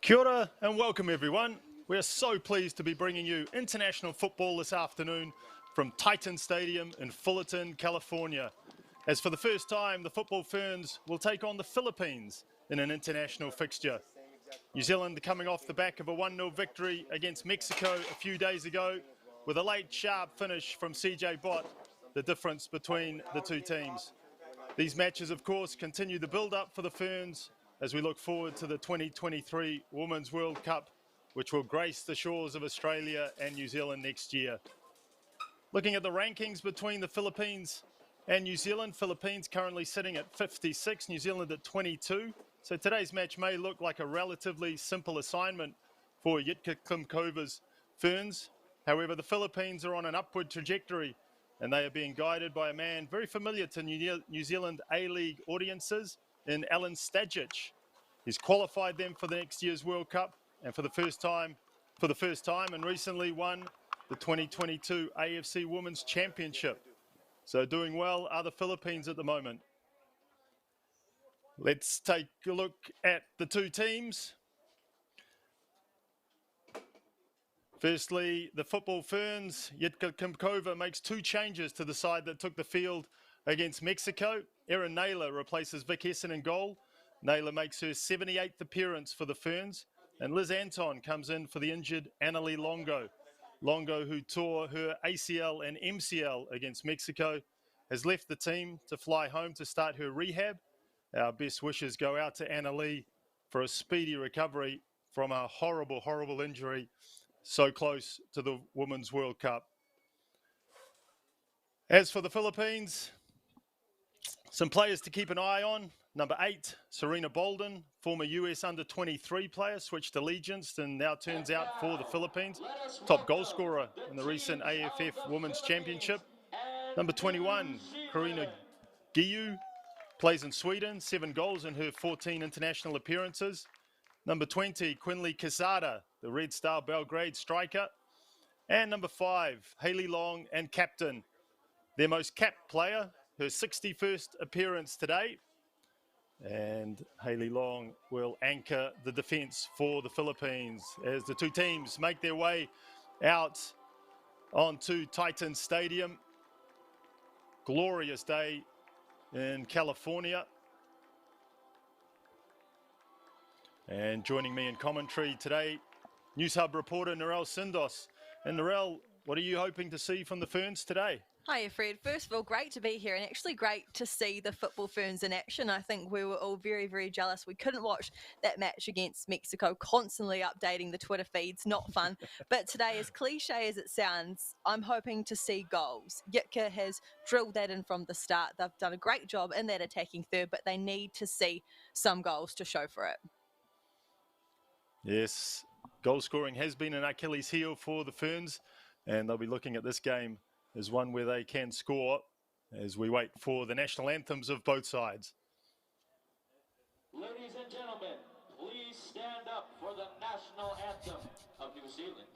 Kia ora and welcome everyone. We are so pleased to be bringing you international football this afternoon from Titan Stadium in Fullerton, California. As for the first time, the Football Ferns will take on the Philippines in an international fixture. New Zealand coming off the back of a 1-0 victory against Mexico a few days ago with a late sharp finish from CJ Bott, the difference between the two teams. These matches, of course, continue the build-up for the Ferns as we look forward to the 2023 Women's World Cup, which will grace the shores of Australia and New Zealand next year. Looking at the rankings between the Philippines and New Zealand, Philippines currently sitting at 56, New Zealand at 22. So today's match may look like a relatively simple assignment for Yitka Klimkova's Ferns. However, the Philippines are on an upward trajectory and they are being guided by a man very familiar to New Zealand A-League audiences in Alan Stajic. He's qualified them for the next year's World Cup and for the first time and recently won the 2022 AFC Women's Championship. So doing well are the Philippines at the moment. Let's take a look at the two teams. Firstly, the Football Ferns. Yitka Klimkova makes two changes to the side that took the field against Mexico. Erin Naylor replaces Vic Hessen in goal. Naylor makes her 78th appearance for the Ferns. And Liz Anton comes in for the injured Annalie Longo. Longo, who tore her ACL and MCL against Mexico, has left the team to fly home to start her rehab. Our best wishes go out to Annalie for a speedy recovery from a horrible, horrible injury so close to the Women's World Cup. As for the Philippines, some players to keep an eye on. Number 8, Serena Bolden, former US under-23 player, switched allegiance and now turns out for the Philippines. Top goal scorer in the recent AFF Women's Championship. Number 21, Karina Giu, plays in Sweden, 7 goals in her 14 international appearances. Number 20, Quinley Quesada, the Red Star Belgrade striker. And number 5, Hayley Long and captain. Their most capped player, her 61st appearance today. And Hayley Long will anchor the defence for the Philippines as the two teams make their way out onto Titan Stadium. Glorious day in California. And joining me in commentary today, News Hub reporter Narelle Sindos. And Narelle, what are you hoping to see from the Ferns today? Hiya, Fred. First of all, great to be here and actually great to see the Football Ferns in action. I think we were all very, very jealous. We couldn't watch that match against Mexico, constantly updating the Twitter feeds. Not fun. But today, as cliche as it sounds, I'm hoping to see goals. Yitka has drilled that in from the start. They've done a great job in that attacking third, but they need to see some goals to show for it. Yes, goal scoring has been an Achilles heel for the Ferns, and they'll be looking at this game as one where they can score as we wait for the national anthems of both sides. Ladies and gentlemen, please stand up for the national anthem of New Zealand.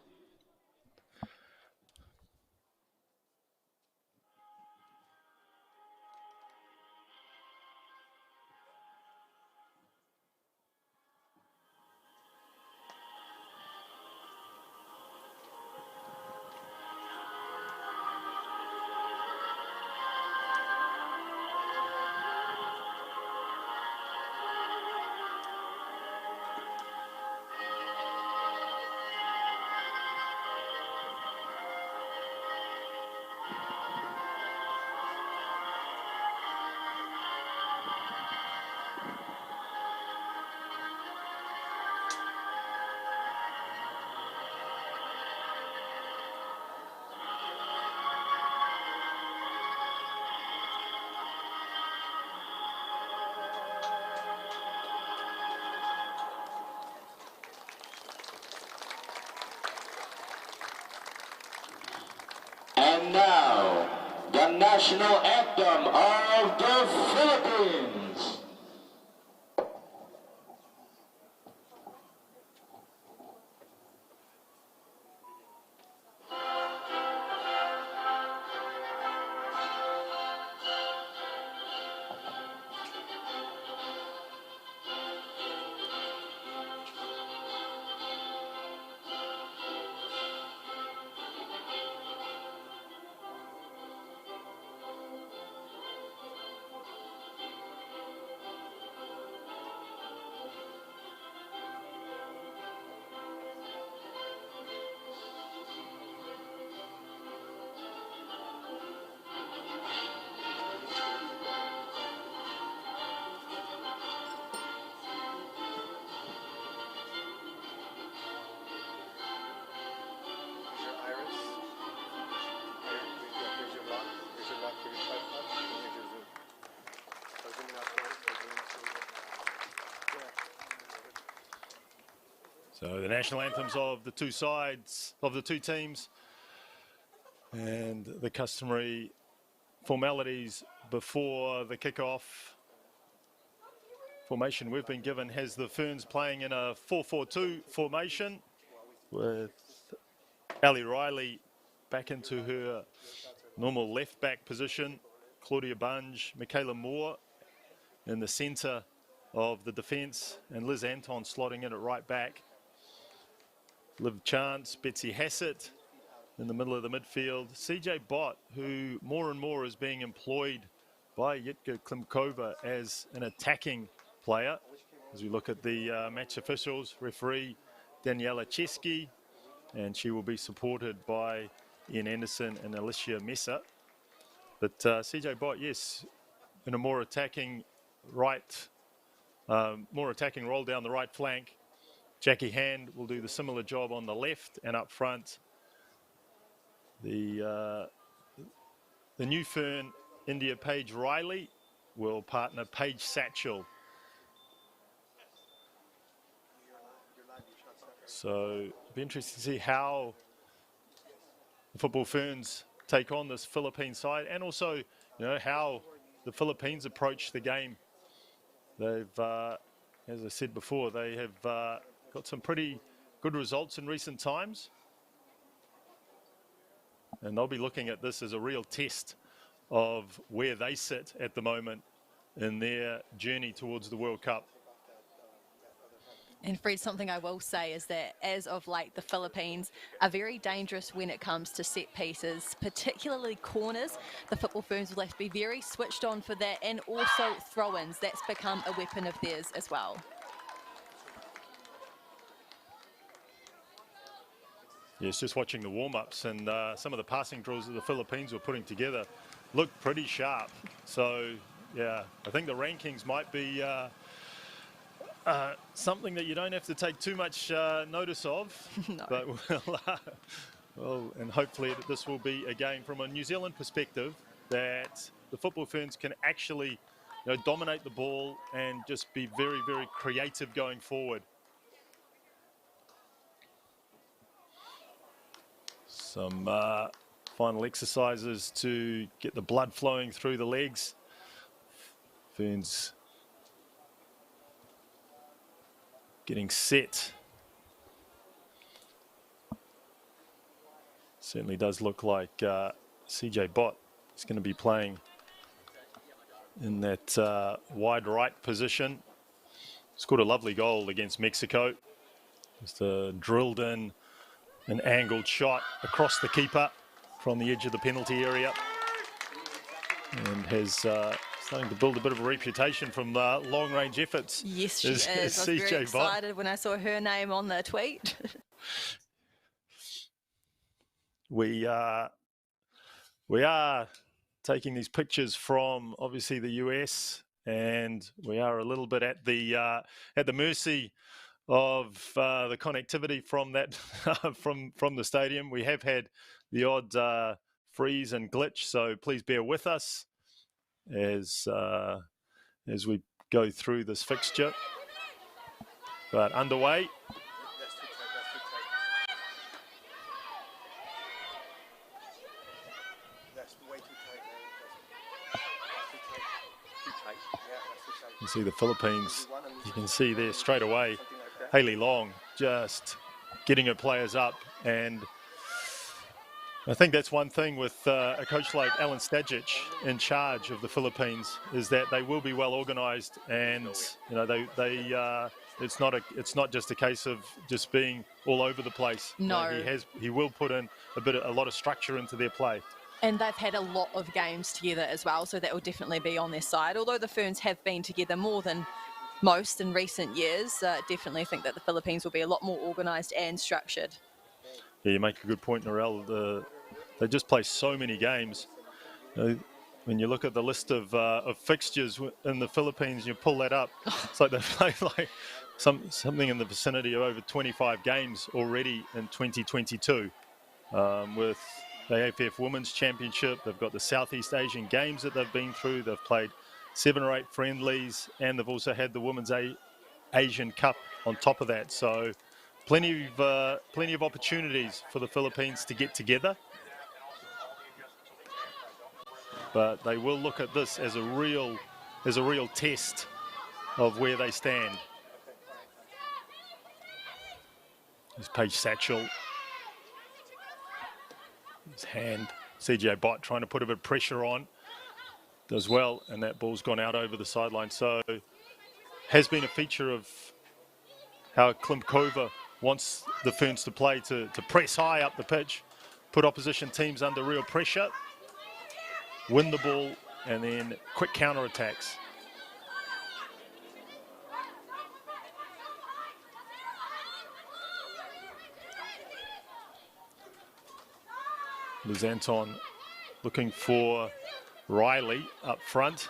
And now, the national anthem of the Philippines. So the national anthems of the two sides, of the two teams, and the customary formalities before the kickoff. Formation we've been given has the Ferns playing in a 4-4-2 formation with Ali Riley back into her normal left back position, Claudia Bunge, Michaela Moore in the centre of the defence, and Liz Anton slotting in at right back. Liv Chance, Betsy Hassett in the middle of the midfield. CJ Bott, who more and more is being employed by Jitka Klimkova as an attacking player. As we look at the match officials, referee Daniela Chesky, and she will be supported by Ian Anderson and Alicia Mesa. But CJ Bott, yes, in a more attacking role down the right flank. Jackie Hand will do the similar job on the left, and up front, the new Fern, India Paige Riley, will partner Paige Satchel. So it'll be interesting to see how the Football Ferns take on this Philippine side, and also, how the Philippines approach the game. They've, as I said before, they have got some pretty good results in recent times. And they'll be looking at this as a real test of where they sit at the moment in their journey towards the World Cup. And Fred, something I will say is that as of late, the Philippines are very dangerous when it comes to set pieces, particularly corners. The Football Ferns will have to be very switched on for that, and also throw-ins. That's become a weapon of theirs as well. Yes, just watching the warm-ups and some of the passing drills that the Philippines were putting together looked pretty sharp. So, yeah, I think the rankings might be something that you don't have to take too much notice of. No. But well, and hopefully this will be, again, from a New Zealand perspective, that the Football Ferns can actually dominate the ball and just be very, very creative going forward. Some final exercises to get the blood flowing through the legs. Ferns getting set. Certainly does look like CJ Bott is going to be playing in that wide right position. Scored a lovely goal against Mexico. Just drilled in an angled shot across the keeper from the edge of the penalty area, and has starting to build a bit of a reputation from long-range efforts. Yes, she is. I was very excited when I saw her name on the tweet. We are taking these pictures from obviously the US, and we are a little bit at the mercy of the connectivity from that from the stadium. We have had the odd freeze and glitch, so please bear with us as we go through this fixture. But underway. You see the Philippines, you can see there straight away, Hayley Long just getting her players up. And I think that's one thing with a coach like Alan Stajic in charge of the Philippines, is that they will be well organised, and it's not just a case of just being all over the place. No, he will put in a lot of structure into their play. And they've had a lot of games together as well, so that will definitely be on their side. Although the Ferns have been together more than most in recent years, definitely think that the Philippines will be a lot more organised and structured. Yeah, you make a good point, Narelle. They just play so many games. When you look at the list of fixtures in the Philippines, you pull that up, it's like they play like something in the vicinity of over 25 games already in 2022 with the AFF Women's Championship. They've got the Southeast Asian Games that they've been through. They've played 7 or 8 friendlies, and they've also had the Women's Asian Cup on top of that. So plenty of opportunities for the Philippines to get together. But they will look at this as a real test of where they stand. There's Paige Satchel. His hand. CJ Bott trying to put a bit of pressure on. Does well, and that ball's gone out over the sideline. So has been a feature of how Klimkova wants the Ferns to play, to press high up the pitch, put opposition teams under real pressure, win the ball, and then quick counter-attacks. Liz Anton looking for Riley up front.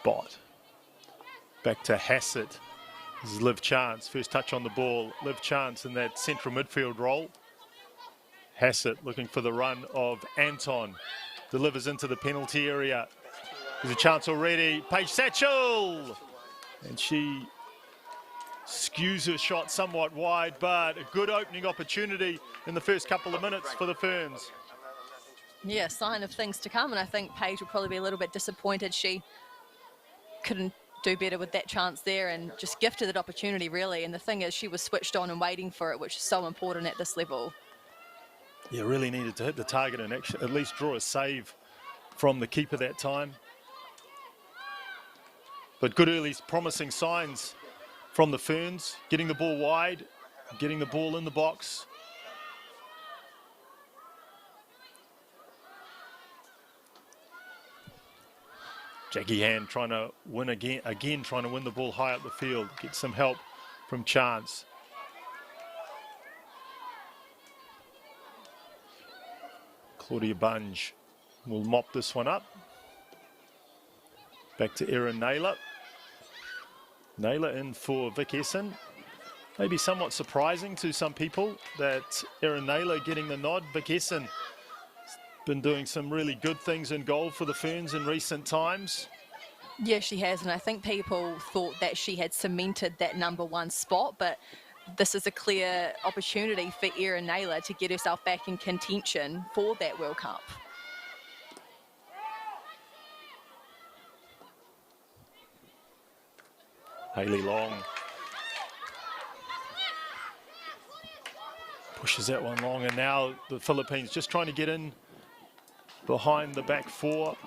Bott. Back to Hassett. This is Liv Chance. First touch on the ball. Liv Chance in that central midfield role. Hassett looking for the run of Anton. Delivers into the penalty area. There's a chance already. Paige Satchel! And she skews her shot somewhat wide, but a good opening opportunity in the first couple of minutes for the Ferns. Yeah, sign of things to come, and I think Paige will probably be a little bit disappointed she couldn't do better with that chance there and just gifted that opportunity, really. And the thing is, she was switched on and waiting for it, which is so important at this level. Yeah, really needed to hit the target and actually at least draw a save from the keeper that time. But good early promising signs from the Ferns, getting the ball wide, getting the ball in the box. Jackie Hand trying to win again trying to win the ball high up the field, get some help from Chance. Claudia Bunge will mop this one up. Back to Erin Naylor. Naylor in for Vic Essen. Maybe somewhat surprising to some people that Erin Naylor getting the nod. Vic Essen been doing some really good things in goal for the Ferns in recent times. Yeah, she has, and I think people thought that she had cemented that #1 spot, but this is a clear opportunity for Erin Naylor to get herself back in contention for that World Cup. Hayley Long pushes that one long, and now the Philippines just trying to get in behind the back four.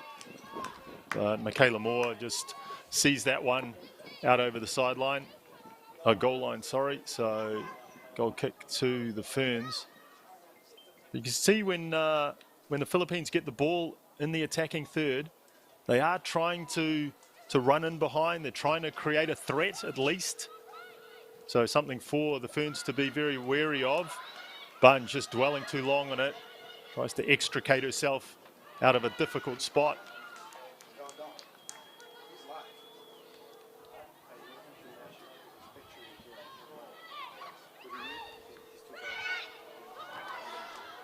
But Michaela Moore just sees that one out over the sideline. Goal line, sorry. So goal kick to the Ferns. You can see when the Philippines get the ball in the attacking third, they are trying to run in behind. They're trying to create a threat at least. So something for the Ferns to be very wary of. Bunge just dwelling too long on it. Tries to extricate herself out of a difficult spot.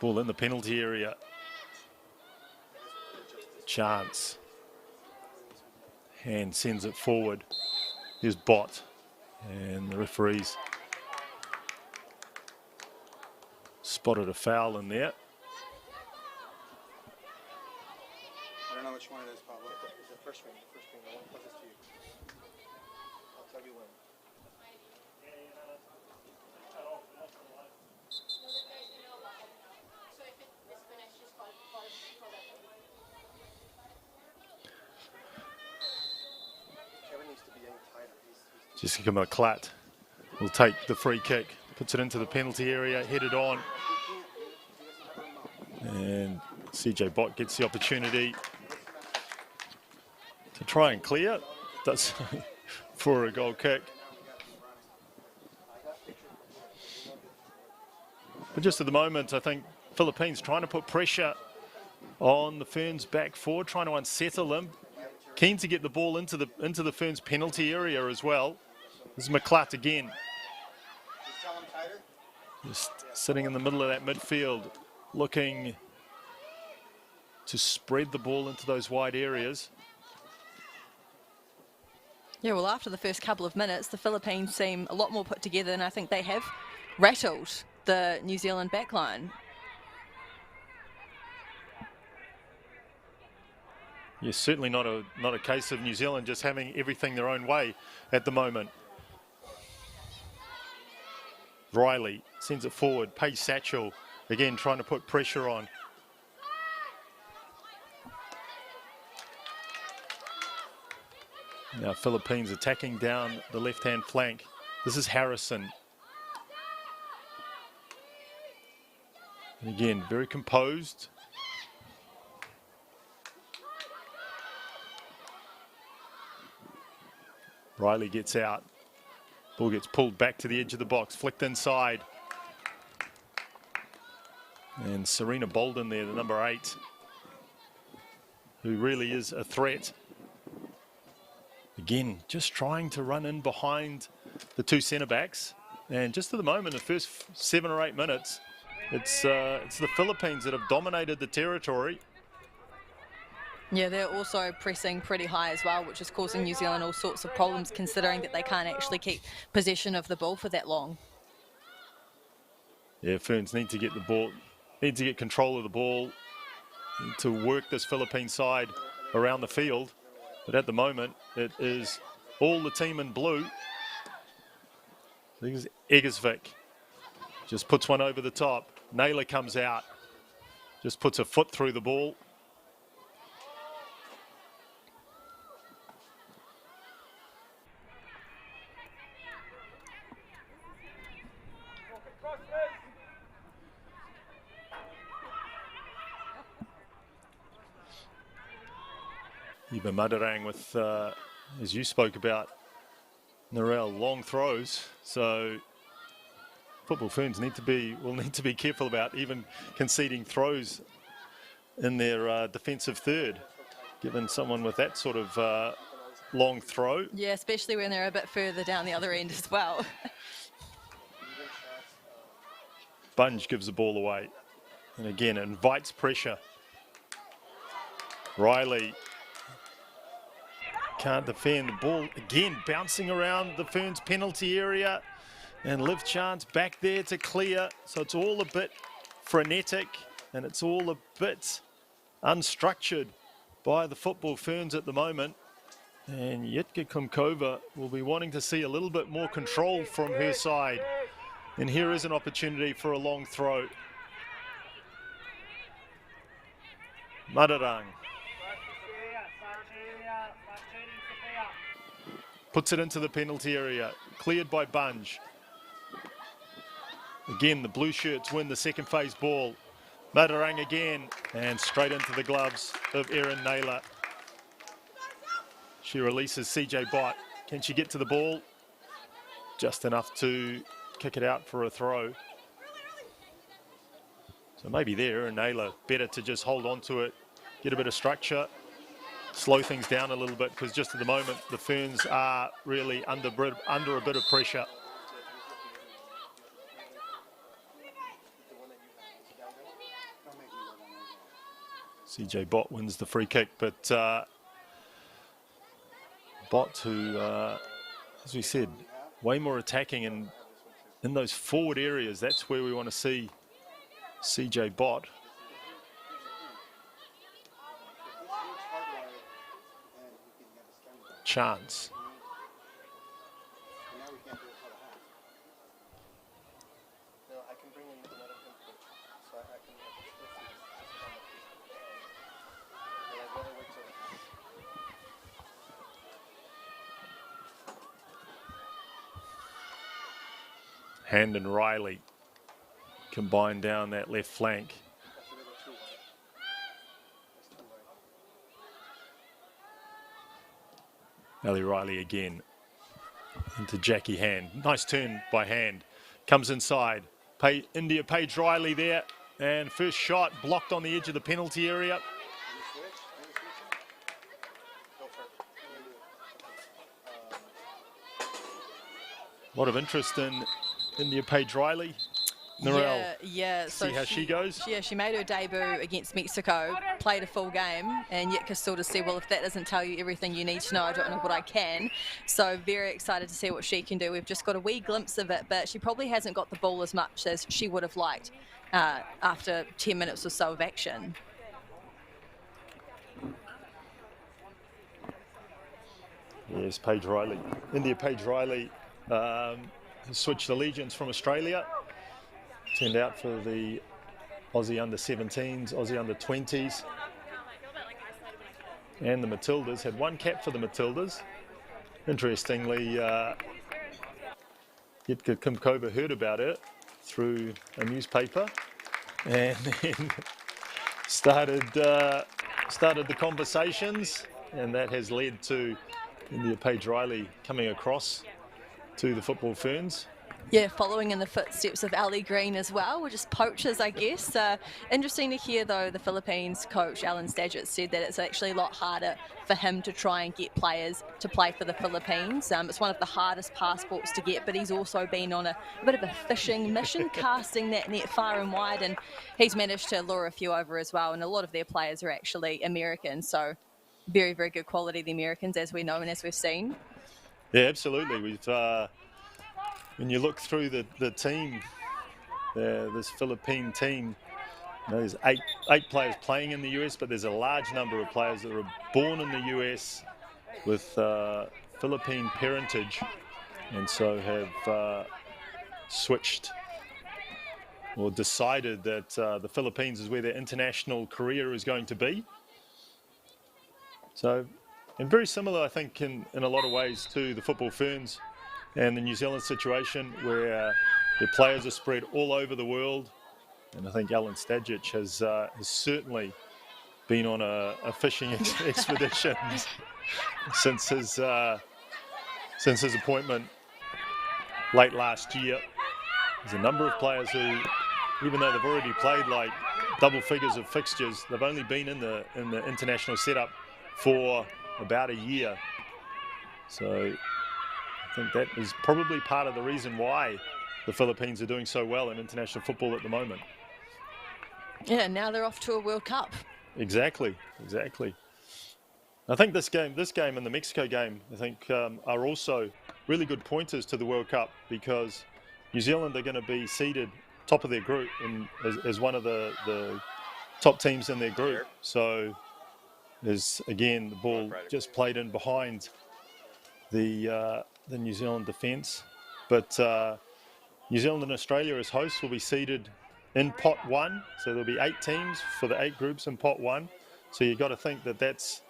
Ball in the penalty area. Chance. Hand sends it forward. Here's Bott. And the referees spotted a foul in there. I don't know which one it is, Pablo. It's the first ring. The first ring. The one closest to you. I'll tell you when. Kevin needs to be any tighter. Jessica McClatt will take the free kick. Puts it into the penalty area, headed on. And CJ Bott gets the opportunity to try and clear. Does for a goal kick. But just at the moment, I think Philippines trying to put pressure on the Ferns back four, trying to unsettle them. Keen to get the ball into the Ferns penalty area as well. This is McClatt again. Just sitting in the middle of that midfield, looking to spread the ball into those wide areas. Yeah, well, after the first couple of minutes, the Philippines seem a lot more put together, and I think they have rattled the New Zealand backline. Yes, certainly not a case of New Zealand just having everything their own way at the moment. Riley sends it forward. Paige Satchel again trying to put pressure on. Now Philippines attacking down the left-hand flank. This is Harrison. And again, very composed. Riley gets out. Ball gets pulled back to the edge of the box, flicked inside. And Serena Bolden there, the number 8, who really is a threat. Again, just trying to run in behind the 2 centre backs. And just at the moment, the first 7 or 8 minutes, it's the Philippines that have dominated the territory. Yeah, they're also pressing pretty high as well, which is causing New Zealand all sorts of problems, considering that they can't actually keep possession of the ball for that long. Yeah, Ferns need to get the ball, need to get control of the ball, need to work this Philippine side around the field. But at the moment, it is all the team in blue. This is Eggersvik. Just puts one over the top. Naylor comes out. Just puts a foot through the ball. Eva Madarang with, as you spoke about, Narelle, long throws. So Football Ferns will need to be careful about even conceding throws in their defensive third, given someone with that sort of long throw. Yeah, especially when they're a bit further down the other end as well. Bunge gives the ball away. And again, it invites pressure. Riley can't defend. The ball again bouncing around the Ferns penalty area. And Liv Chance back there to clear. So it's all a bit frenetic and it's all a bit unstructured by the Football Ferns at the moment. And Yitka Kumkova will be wanting to see a little bit more control from her side. And here is an opportunity for a long throw. Madarang puts it into the penalty area, cleared by Bunge. Again, the blue shirts win the second phase ball. Madarang again, and straight into the gloves of Erin Naylor. She releases CJ Bott. Can she get to the ball? Just enough to kick it out for a throw. So maybe there, Erin Naylor, better to just hold on to it, get a bit of structure, slow things down a little bit, because just at the moment, the Ferns are really under a bit of pressure. CJ Bott wins the free kick, but Bott, who, as we said, way more attacking, and in those forward areas, that's where we want to see CJ Bott. Chance. Hand and Riley combine down that left flank. Ellie Riley again into Jackie Hand. Nice turn by Hand. Comes inside. India Paige Riley there. And first shot blocked on the edge of the penalty area. A lot of interest in India Paige Riley. Narelle, Yeah. So see how she goes? Yeah, she made her debut against Mexico, played a full game, and Yitka sort of said, well, if that doesn't tell you everything you need to know, I don't know what I can. So very excited to see what she can do. We've just got a wee glimpse of it, but she probably hasn't got the ball as much as she would have liked after 10 minutes or so of action. Yes, Paige Riley. India Paige Riley has switched allegiance from Australia. Turned out for the Aussie under-17s, Aussie under-20s. And the Matildas. Had one cap for the Matildas. Interestingly, Yitka Kumkova heard about it through a newspaper and then started the conversations, and that has led to India Paige Riley coming across to the Football Ferns. Yeah, following in the footsteps of Ali Green as well. We're just poachers, I guess. Interesting to hear, though, the Philippines coach, Alan Stadgett, said that it's actually a lot harder for him to try and get players to play for the Philippines. It's one of the hardest passports to get, but he's also been on a bit of a fishing mission, casting that net far and wide, and he's managed to lure a few over as well, and a lot of their players are actually American, so very, very good quality, the Americans, as we know and as we've seen. Yeah, absolutely. We've when you look through the team, this Philippine team, there's eight players playing in the US, but there's a large number of players that are born in the US with Philippine parentage, and so have switched or decided that the Philippines is where their international career is going to be. So, and very similar, I think, in a lot of ways to the Football Ferns and the New Zealand situation, where their players are spread all over the world. And I think Alan Stadgett has certainly been on a fishing expedition since his appointment late last year. There's a number of players who, even though they've already played like double figures of fixtures, they've only been in the international setup for about a year. So I think that is probably part of the reason why the Philippines are doing so well in international football at the moment. Yeah, now they're off to a World Cup. Exactly. I think this game and the Mexico game, I think, are also really good pointers to the World Cup, because New Zealand are going to be seeded top of their group and as one of the top teams in their group. So there's, again, the ball just played in behind the New Zealand defence. But New Zealand and Australia as hosts will be seeded in pot 1. So there'll be 8 teams for the 8 groups in pot 1. So you've got to think that that's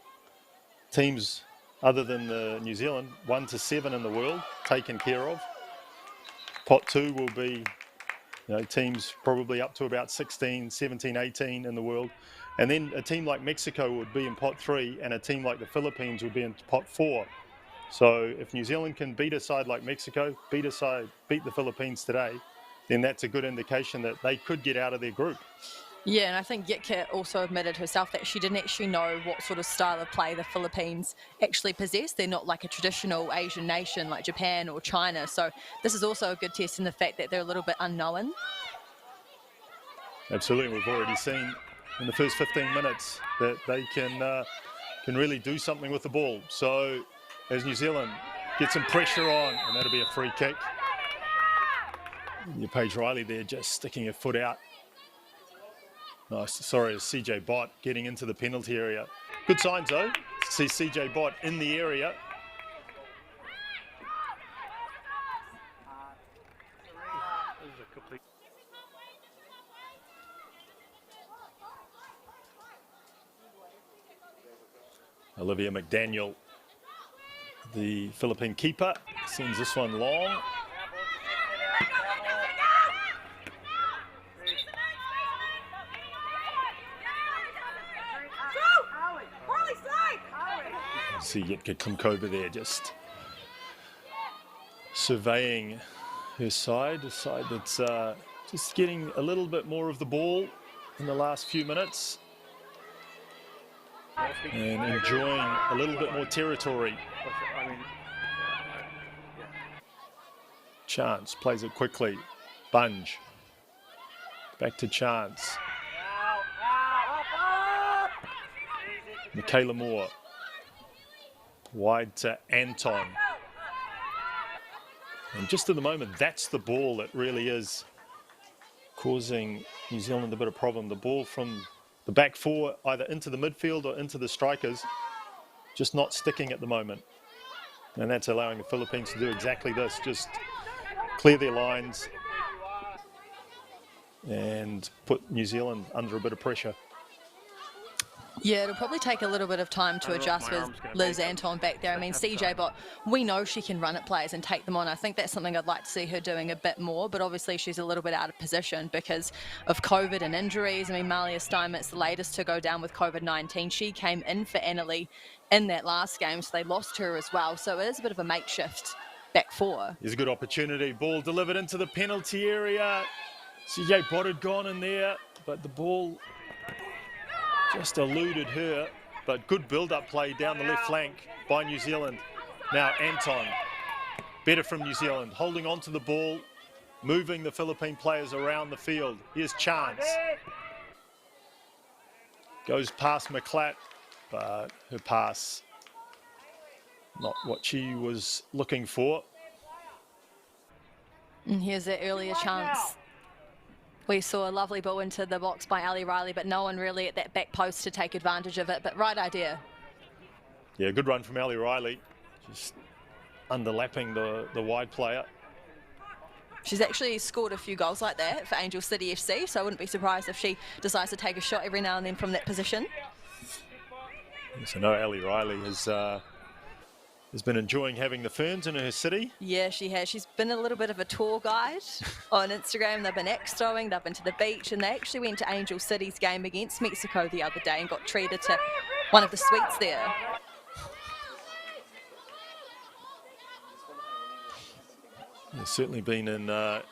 teams other than the New Zealand, 1 to 7 in the world, taken care of. Pot 2 will be, teams probably up to about 16, 17, 18 in the world. And then a team like Mexico would be in pot 3, and a team like the Philippines would be in pot 4. So if New Zealand can beat a side like Mexico, beat the Philippines today, then that's a good indication that they could get out of their group. Yeah, and I think Yitka also admitted herself that she didn't actually know what sort of style of play the Philippines actually possess. They're not like a traditional Asian nation like Japan or China. So this is also a good test in the fact that they're a little bit unknown. Absolutely. We've already seen in the first 15 minutes that they can really do something with the ball. So as New Zealand get some pressure on, and that'll be a free kick. Your Paige Riley there just sticking her foot out. Oh, sorry, it's CJ Bott getting into the penalty area. Good signs though. See CJ Bott in the area. Olivia McDaniel, the Philippine keeper, sends this one long. See Yitka Kumkova there just surveying her side, a side that's just getting a little bit more of the ball in the last few minutes and enjoying a little bit more territory. Chance plays it quickly. Bunge Back to Chance. Michaela Moore. Wide to Anton. And just at the moment, that's the ball that really is causing New Zealand a bit of problem. The ball from the back four, either into the midfield or into the strikers, just not sticking at the moment. And that's allowing the Philippines to do exactly this, just clear their lines and put New Zealand under a bit of pressure. Yeah, it'll probably take a little bit of time to adjust with Liz Anton back there. I mean, CJ, but we know she can run at players and take them on. I think that's something I'd like to see her doing a bit more, but obviously she's a little bit out of position because of COVID and injuries. I mean, Malia Steinmetz, the latest to go down with COVID-19. She came in for Annalie in that last game, so they lost her as well. So it is a bit of a makeshift back four. Here's a good opportunity. Ball delivered into the penalty area. CJ Bott had gone in there, but the ball just eluded her, but good build-up play down the left flank by New Zealand. Now Anton, better from New Zealand, holding on to the ball, moving the Philippine players around the field. Here's Chance. Goes past McClatt, but her pass, not what she was looking for. And here's the earlier chance. We saw a lovely ball into the box by Ali Riley, but no one really at that back post to take advantage of it. But right idea. Yeah, good run from Ali Riley. Just underlapping the wide player. She's actually scored a few goals like that for Angel City FC, so I wouldn't be surprised if she decides to take a shot every now and then from that position. Yes, I know Ali Riley has been enjoying having the Ferns in her city. Yeah, she has. She's been a little bit of a tour guide on Instagram. They've been axe throwing, they've been to the beach, and they actually went to Angel City's game against Mexico the other day and got treated to one of the suites there. It's certainly been an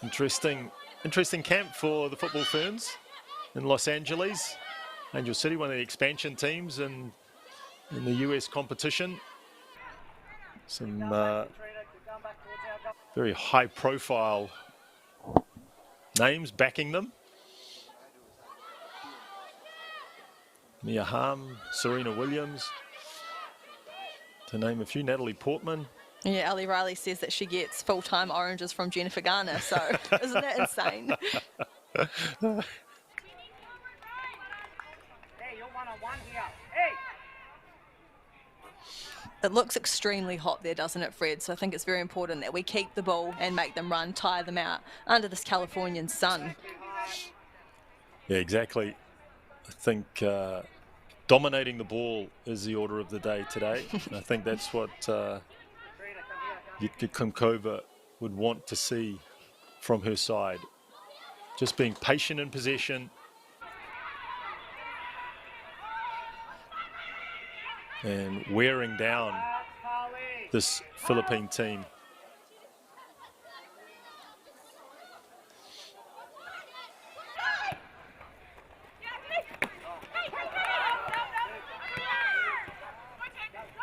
interesting camp for the Football Ferns in Los Angeles. Angel City, one of the expansion teams in the US competition. Some very high profile names backing them. Mia Hamm, Serena Williams, to name a few, Natalie Portman. Yeah, Ali Riley says that she gets full-time oranges from Jennifer Garner, so isn't that insane? It looks extremely hot there, doesn't it, Fred? So I think it's very important that we keep the ball and make them run, tire them out under this Californian sun. Yeah, exactly. I think dominating the ball is the order of the day today. And I think that's what Jitka Klimkova would want to see from her side. Just being patient in possession. And wearing down this Philippine team.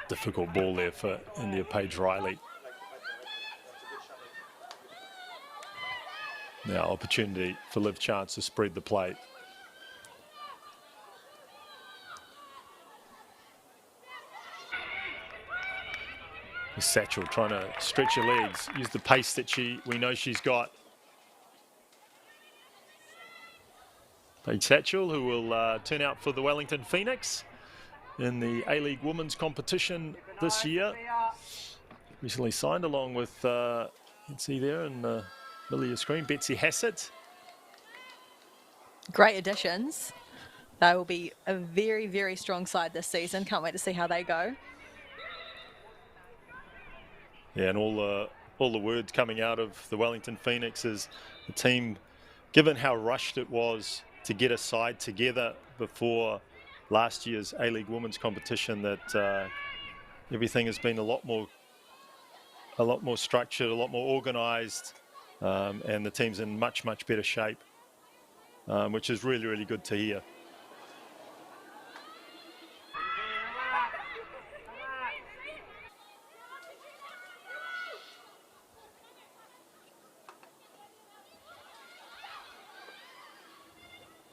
Difficult ball there for India Paige Riley. Now opportunity for Liv Chance to spread the play. Satchel trying to stretch her legs, use the pace that we know she's got. Paige Satchel, who will turn out for the Wellington Phoenix in the A-League Women's competition this year. Recently signed along with, you can see there in the middle of your screen, Betsy Hassett. Great additions. They will be a very, very strong side this season. Can't wait to see how they go. Yeah, and all the words coming out of the Wellington Phoenix is the team, given how rushed it was to get a side together before last year's A-League Women's competition, that everything has been a lot more structured, a lot more organised, and the team's in much, much better shape, which is really, really good to hear.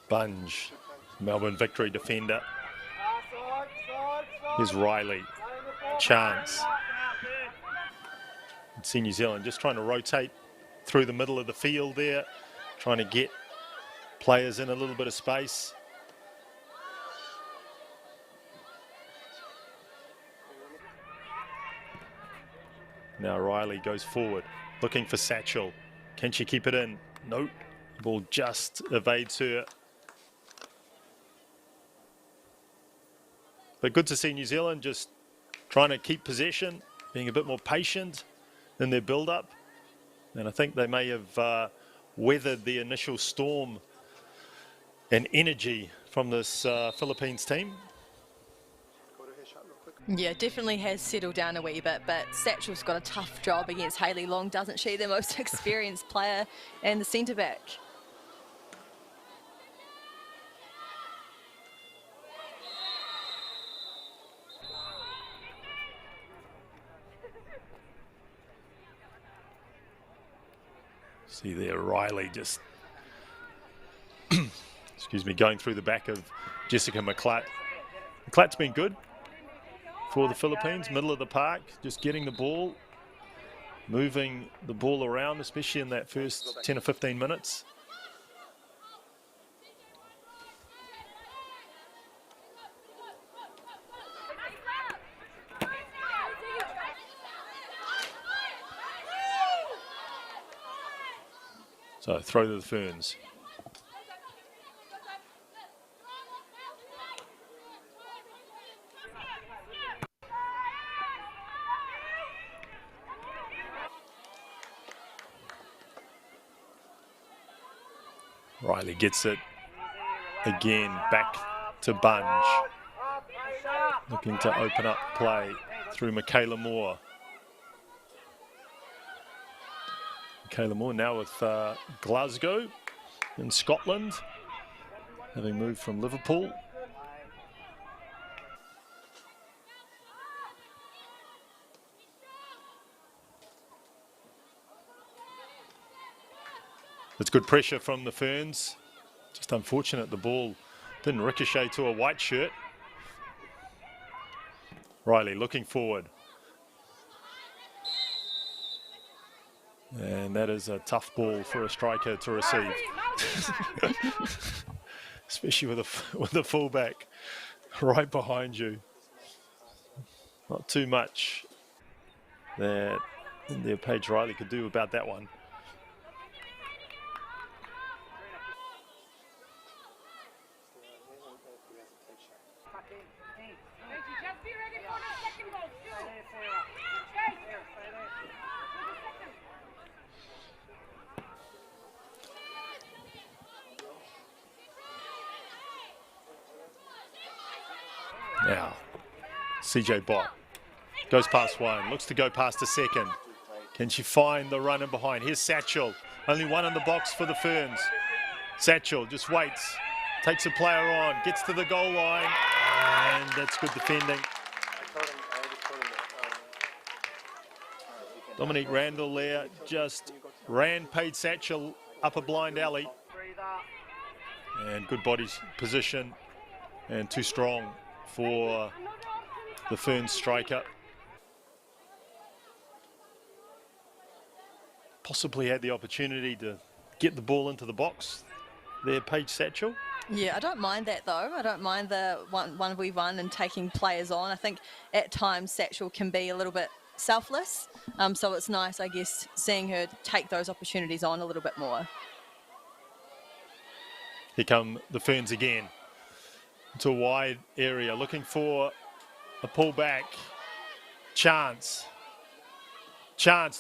Bunge, Melbourne Victory defender. Here's Riley. Chance. See New Zealand just trying to rotate through the middle of the field there, trying to get players in a little bit of space. Now Riley goes forward, looking for Satchel. Can she keep it in? Nope. Ball just evades her. But good to see New Zealand just trying to keep possession, being a bit more patient in their build-up. And I think they may have weathered the initial storm and energy from this Philippines team. Yeah, definitely has settled down a wee bit, but Satchel's got a tough job against Hayley Long, doesn't she? The most experienced player and the centre-back. See there, Riley just, excuse me, going through the back of Jessica McClatt. McClatt's been good for the Philippines, middle of the park, just getting the ball, moving the ball around, especially in that first 10 or 15 minutes. So throw to the Ferns. Riley gets it again, back to Bunge. Looking to open up play through Michaela Moore. Michaela Moore now with Glasgow in Scotland, having moved from Liverpool. It's good pressure from the Ferns. Just unfortunate the ball didn't ricochet to a white shirt. Riley looking forward. And that is a tough ball for a striker to receive. Especially with a fullback right behind you. Not too much that Paige Riley could do about that one. Now, CJ Bott goes past one, looks to go past a second. Can she find the run in behind? Here's Satchel, only one in the box for the Ferns. Satchel just waits, takes a player on, gets to the goal line, and that's good defending. Dominique Randall there just ran Paige Satchel up a blind alley. And good body position and too strong for the Ferns striker. Possibly had the opportunity to get the ball into the box there, Paige Satchel. Yeah, I don't mind that though. I don't mind the 1v1 and taking players on. I think at times Satchel can be a little bit selfless. So it's nice, I guess, seeing her take those opportunities on a little bit more. Here come the Ferns again. To a wide area, looking for a pullback. Chance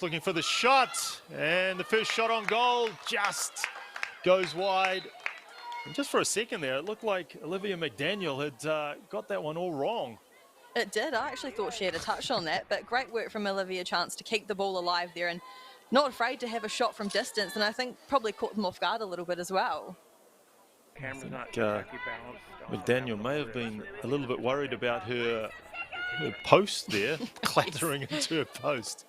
looking for the shot, and the first shot on goal just goes wide. And just for a second there, it looked like Olivia McDaniel had got that one all wrong. It did. I actually thought she had a touch on that, but great work from Olivia Chance to keep the ball alive there and not afraid to have a shot from distance, and I think probably caught them off guard a little bit as well. I think McDaniel may have been a little bit worried about her post there, clattering into her post.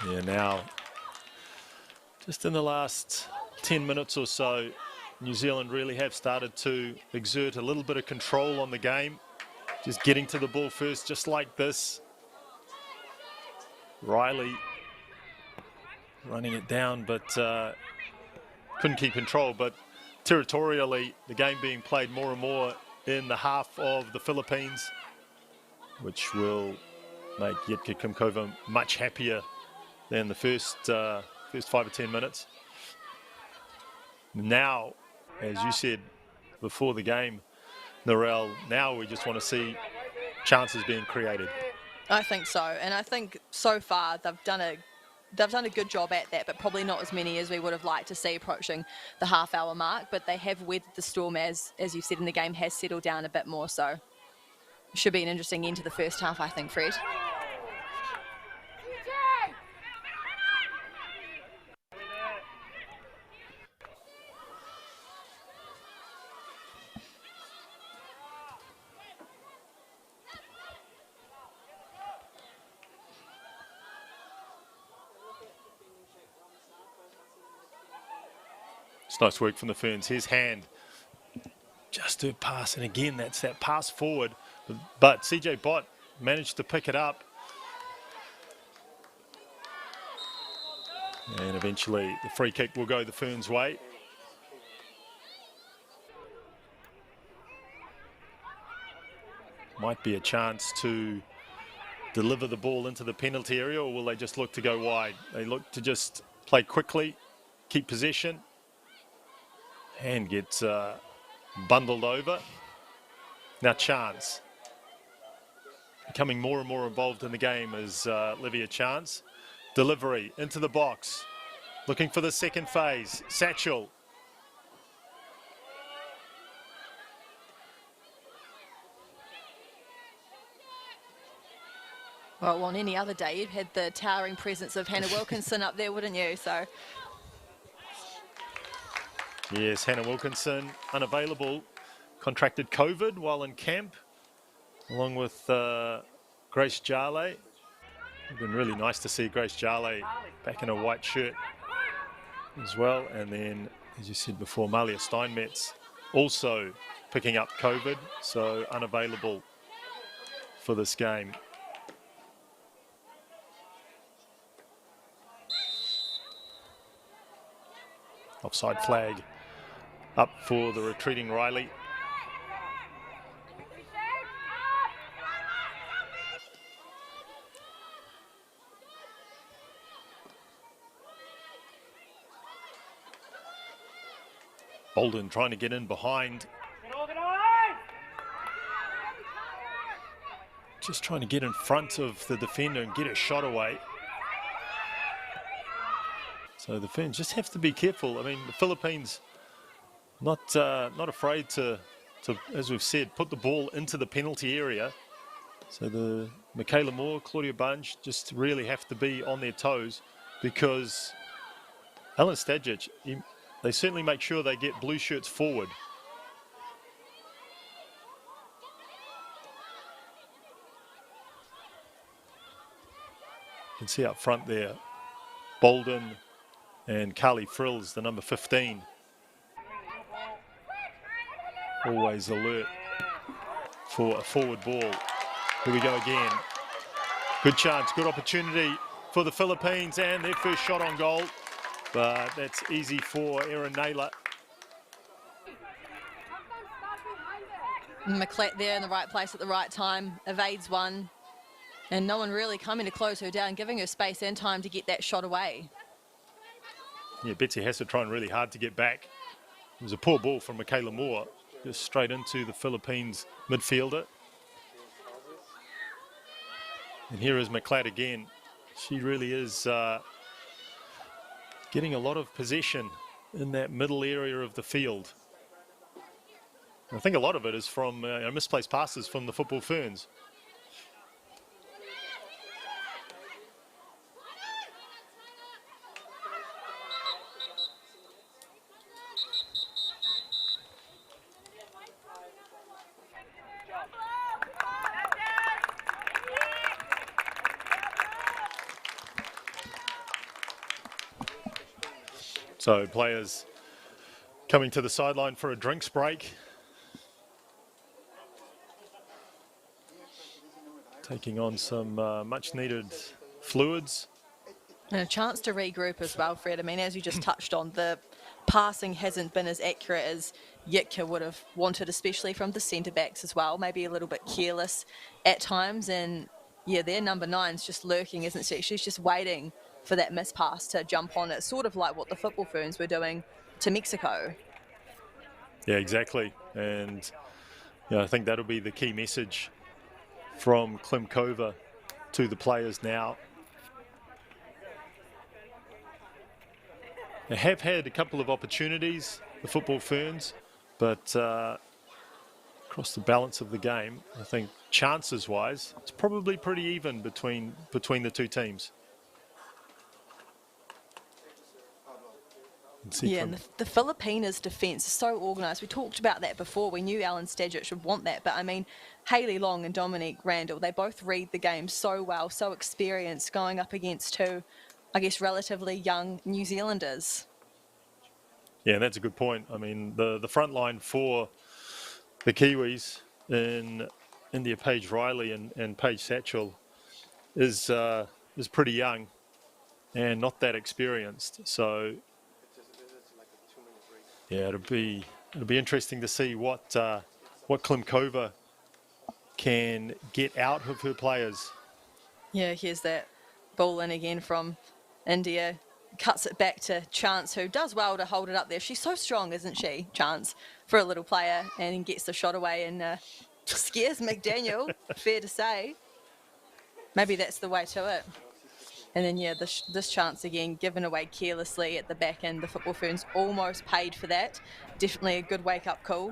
Yeah, now, just in the last 10 minutes or so, New Zealand really have started to exert a little bit of control on the game. Just getting to the ball first, just like this. Riley running it down, but couldn't keep control. But territorially, the game being played more and more in the half of the Philippines, which will make Yitka Kimkova much happier than the first 5 or 10 minutes. Now, as you said before the game, Narelle, now we just want to see chances being created. I think so, and I think so far they've done a good job at that, but probably not as many as we would have liked to see approaching the half-hour mark. But they have weathered the storm, as you said, in the game has settled down a bit more. So it should be an interesting end to the first half, I think, Fred. It's nice work from the Ferns. His hand just to pass, and again, that's that pass forward. But CJ Bott managed to pick it up. And eventually the free kick will go the Ferns' way. Might be a chance to deliver the ball into the penalty area, or will they just look to go wide? They look to just play quickly, keep possession, and get bundled over. Now Chance becoming more and more involved in the game as Livia Chance. Delivery into the box, looking for the second phase. Satchel. Well, on any other day, you'd had the towering presence of Hannah Wilkinson up there, wouldn't you? So. Yes, Hannah Wilkinson, unavailable, contracted COVID while in camp, along with Grace Jale. It's been really nice to see Grace Jale back in a white shirt as well. And then, as you said before, Malia Steinmetz also picking up COVID, so unavailable for this game. Offside flag up for the retreating Riley. Bolden trying to get in behind. Just trying to get in front of the defender and get a shot away. So the Ferns just have to be careful. I mean, the Philippines not afraid to, as we've said, put the ball into the penalty area. So the Michaela Moore, Claudia Bunge just really have to be on their toes, because Ellen Stajic, they certainly make sure they get blue shirts forward. You can see up front there, Bolden and Carly Frills, the number 15. Always alert for a forward ball. Here we go again. Good chance, good opportunity for the Philippines, and their first shot on goal. But that's easy for Erin Naylor. McLeod there in the right place at the right time, evades one, and no one really coming to close her down, giving her space and time to get that shot away. Yeah, Betsy Hassett trying really hard to get back. It was a poor ball from Michaela Moore, just straight into the Philippines midfielder. And here is McLeod again. She really is getting a lot of possession in that middle area of the field. I think a lot of it is from misplaced passes from the Football Ferns. So players coming to the sideline for a drinks break. Taking on some much needed fluids. And a chance to regroup as well, Fred. I mean, as you just touched on, the passing hasn't been as accurate as Yitka would have wanted, especially from the centre-backs as well. Maybe a little bit careless at times. And, yeah, their number 9's just lurking, isn't she? She's just waiting for that miss pass to jump on it, sort of like what the Football Ferns were doing to Mexico. Yeah, exactly. And I think that'll be the key message from Klimkova to the players now. They have had a couple of opportunities, the Football Ferns, but across the balance of the game, I think chances-wise, it's probably pretty even between the two teams. Yeah, and the Filipinas' defence is so organised. We talked about that before. We knew Alan Stadgic would want that. But, I mean, Hayley Long and Dominique Randall, they both read the game so well, so experienced, going up against two, I guess, relatively young New Zealanders. Yeah, that's a good point. I mean, the front line for the Kiwis in India Paige Riley and Paige Satchel is pretty young and not that experienced. So yeah, it'll be interesting to see what Klimkova can get out of her players. Yeah, here's that ball in again from India. Cuts it back to Chance, who does well to hold it up there. She's so strong, isn't she, Chance, for a little player, and gets the shot away and scares McDaniel, fair to say. Maybe that's the way to it. And then, yeah, this chance again given away carelessly at the back end. The Football Ferns almost paid for that. Definitely a good wake-up call.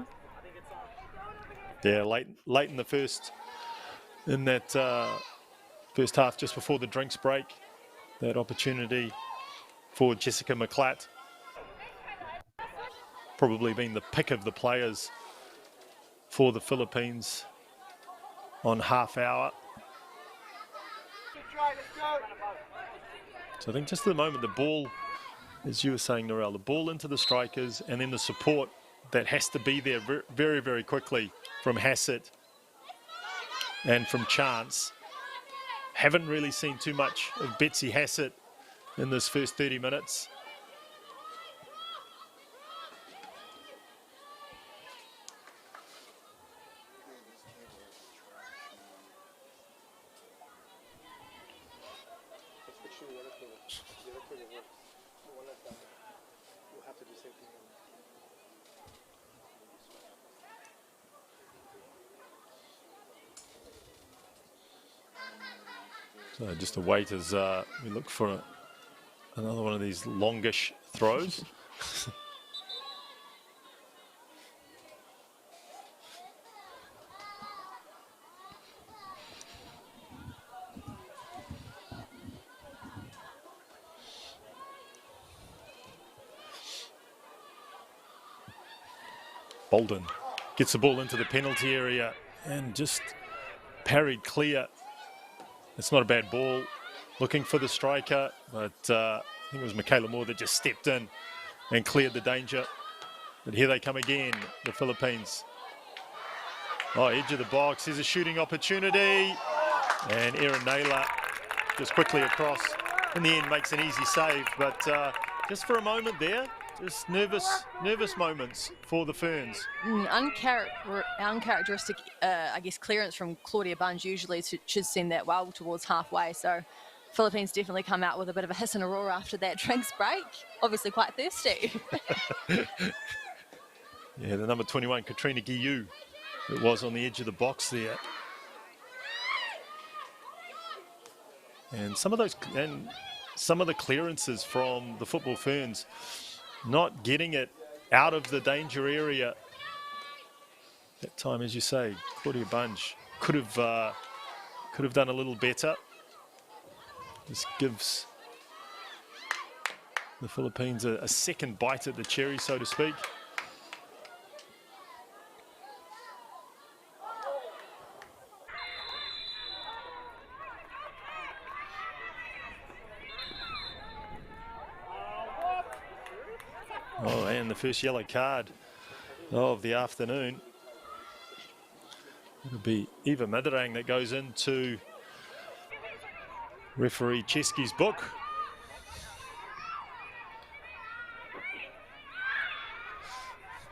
Yeah, late in the first half, just before the drinks break, that opportunity for Jessica McClatt. Probably been the pick of the players for the Philippines on half hour. So I think just at the moment, the ball, as you were saying, Norel, the ball into the strikers and then the support that has to be there very, very quickly from Hassett and from Chance. Haven't really seen too much of Betsy Hassett in this first 30 minutes. So just to wait as we look for another one of these longish throws. Bolden gets the ball into the penalty area and just parried clear. It's not a bad ball. Looking for the striker, but I think it was Michaela Moore that just stepped in and cleared the danger. But here they come again, the Philippines. Oh, edge of the box. Here's a shooting opportunity. And Erin Naylor just quickly across. In the end, makes an easy save. But just for a moment there, just nervous moments for the Ferns. Uncharacteristic, I guess, clearance from Claudia Bunge usually should send that well towards halfway. So Philippines definitely come out with a bit of a hiss and a roar after that drinks break. Obviously quite thirsty. Yeah, the number 21, Katrina Guiu, it was on the edge of the box there. And some of the clearances from the Football Ferns, not getting it out of the danger area. That time, as you say, Claudia Bunge could have done a little better. This gives the Philippines a second bite at the cherry, so to speak. first yellow card of the afternoon. It'll be Eva Midrang that goes into referee Chesky's book.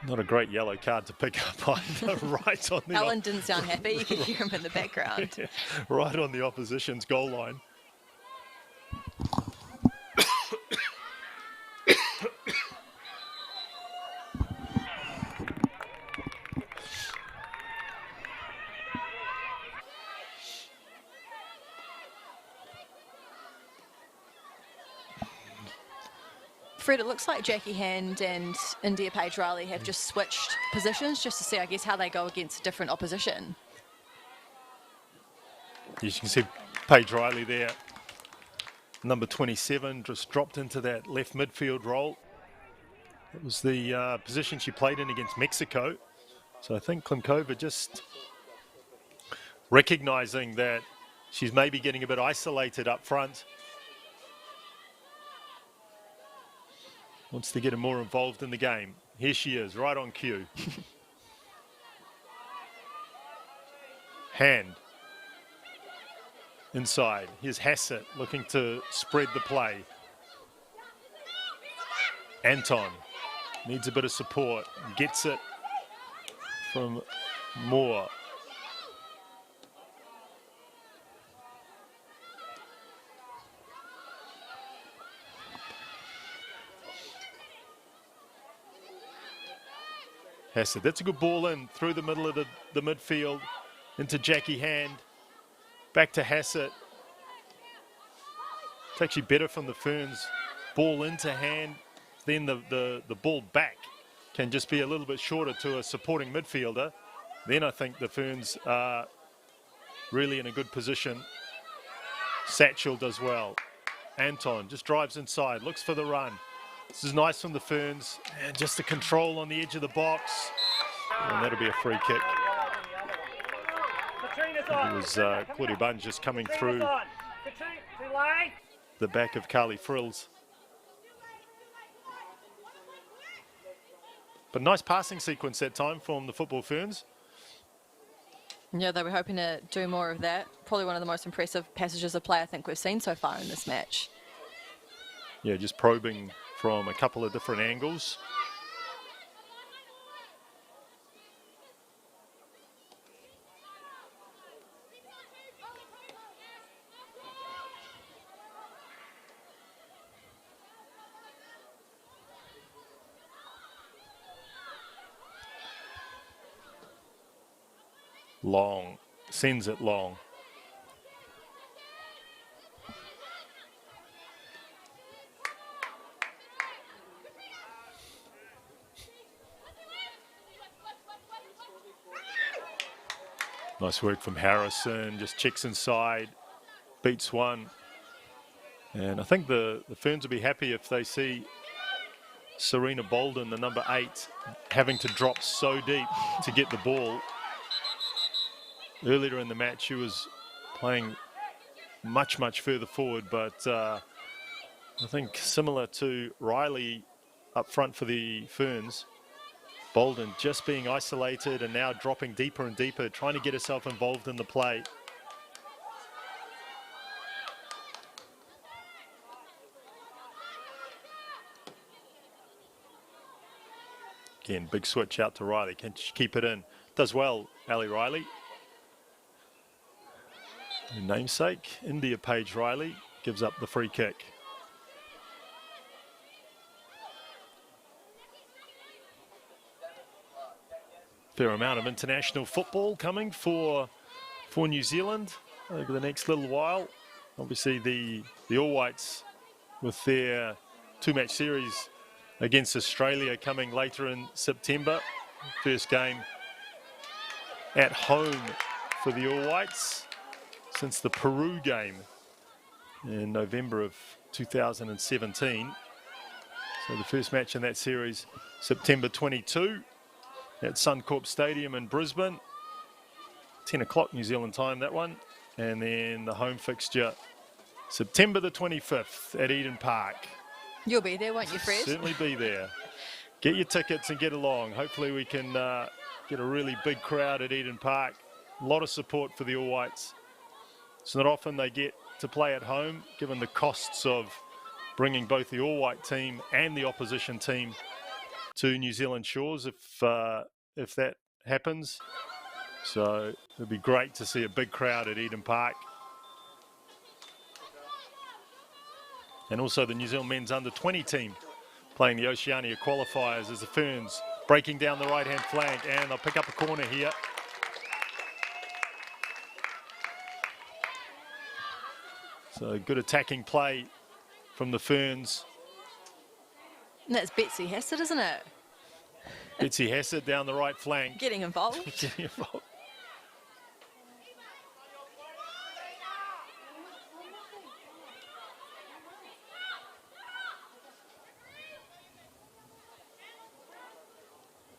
Not a great yellow card to pick up either, right on the... Alan didn't sound happy. You could hear him in the background. Yeah, right on the opposition's goal line. Fred, it looks like Jackie Hand and India Page Riley have just switched positions just to see, I guess, how they go against different opposition. You can see Paige Riley there, number 27, just dropped into that left midfield role. It was the position she played in against Mexico. So I think Klimkova just recognising that she's maybe getting a bit isolated up front. Wants to get her more involved in the game. Here she is, right on cue. Hand. Inside. Here's Hassett looking to spread the play. Anton needs a bit of support. Gets it from Moore. Hassett, that's a good ball in through the middle of the midfield into Jackie Hand. Back to Hassett. It's actually better from the Ferns. Ball into Hand, then the ball back can just be a little bit shorter to a supporting midfielder. Then I think the Ferns are really in a good position. Satchel does well. Anton just drives inside, looks for the run. This is nice from the Ferns, and just the control on the edge of the box, and that'll be a free kick. It was Claudia Bunge just coming through the back of Carly Frills. But nice passing sequence that time from the Football Ferns. Yeah, they were hoping to do more of that. Probably one of the most impressive passages of play I think we've seen so far in this match. Yeah, just probing from a couple of different angles. Long, sends it long. Nice work from Harrison, just checks inside, beats one. And I think the Ferns will be happy if they see Serena Bolden, the number 8, having to drop so deep to get the ball. Earlier in the match, she was playing much, much further forward, but I think similar to Riley up front for the Ferns, Bolden just being isolated and now dropping deeper and deeper, trying to get herself involved in the play. Again, big switch out to Riley. Can she keep it in? Does well, Ali Riley. Her namesake, India Page Riley, gives up the free kick. Fair amount of international football coming for New Zealand over the next little while. Obviously the All Whites with their 2-match series against Australia coming later in September. First game at home for the All Whites since the Peru game in November of 2017. So the first match in that series, September 22 at Suncorp Stadium in Brisbane. 10 o'clock New Zealand time, that one. And then the home fixture, September the 25th at Eden Park. You'll be there, won't you, Fred? Certainly be there. get your tickets and get along. Hopefully we can get a really big crowd at Eden Park. A lot of support for the All Whites. It's not often they get to play at home, given the costs of bringing both the All White team and the opposition team to New Zealand shores if that happens. So it'd be great to see a big crowd at Eden Park. And also the New Zealand men's under-20 team playing the Oceania qualifiers as the Ferns breaking down the right-hand flank, and they'll pick up a corner here. So good attacking play from the Ferns. And that's Betsy Hassett, isn't it? Betsy Hassett down the right flank. Getting involved. Getting involved.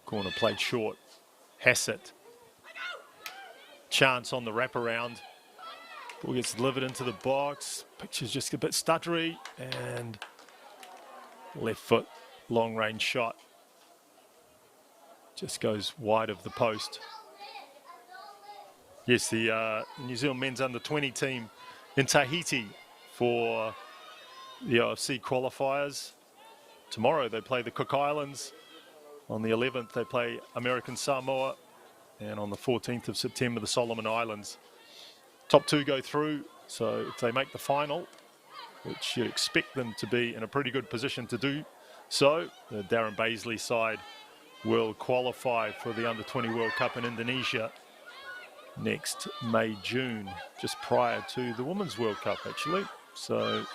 Corner played short. Hassett. Chance on the wraparound. Ball gets delivered into the box. Picture's just a bit stuttery. And left foot, long range shot. Just goes wide of the post. Yes, the New Zealand men's under-20 team in Tahiti for the OFC qualifiers. Tomorrow they play the Cook Islands. On the 11th, they play American Samoa. And on the 14th of September, the Solomon Islands. Top two go through. So if they make the final, which you'd expect them to be in a pretty good position to do so, the Darren Baisley side will qualify for the Under-20 World Cup in Indonesia next May, June, just prior to the Women's World Cup, actually. So there'll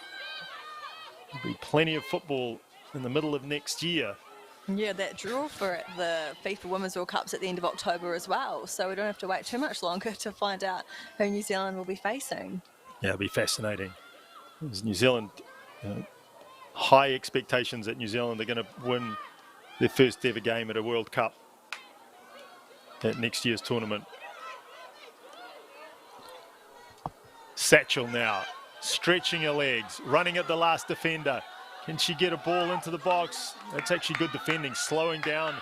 be plenty of football in the middle of next year. Yeah, that draw for it, the FIFA Women's World Cup's at the end of October as well, so we don't have to wait too much longer to find out who New Zealand will be facing. Yeah, it'll be fascinating. As New Zealand, high expectations that New Zealand are going to win their first ever game at a World Cup at next year's tournament. Satchel now, stretching her legs, running at the last defender. Can she get a ball into the box? That's actually good defending, slowing down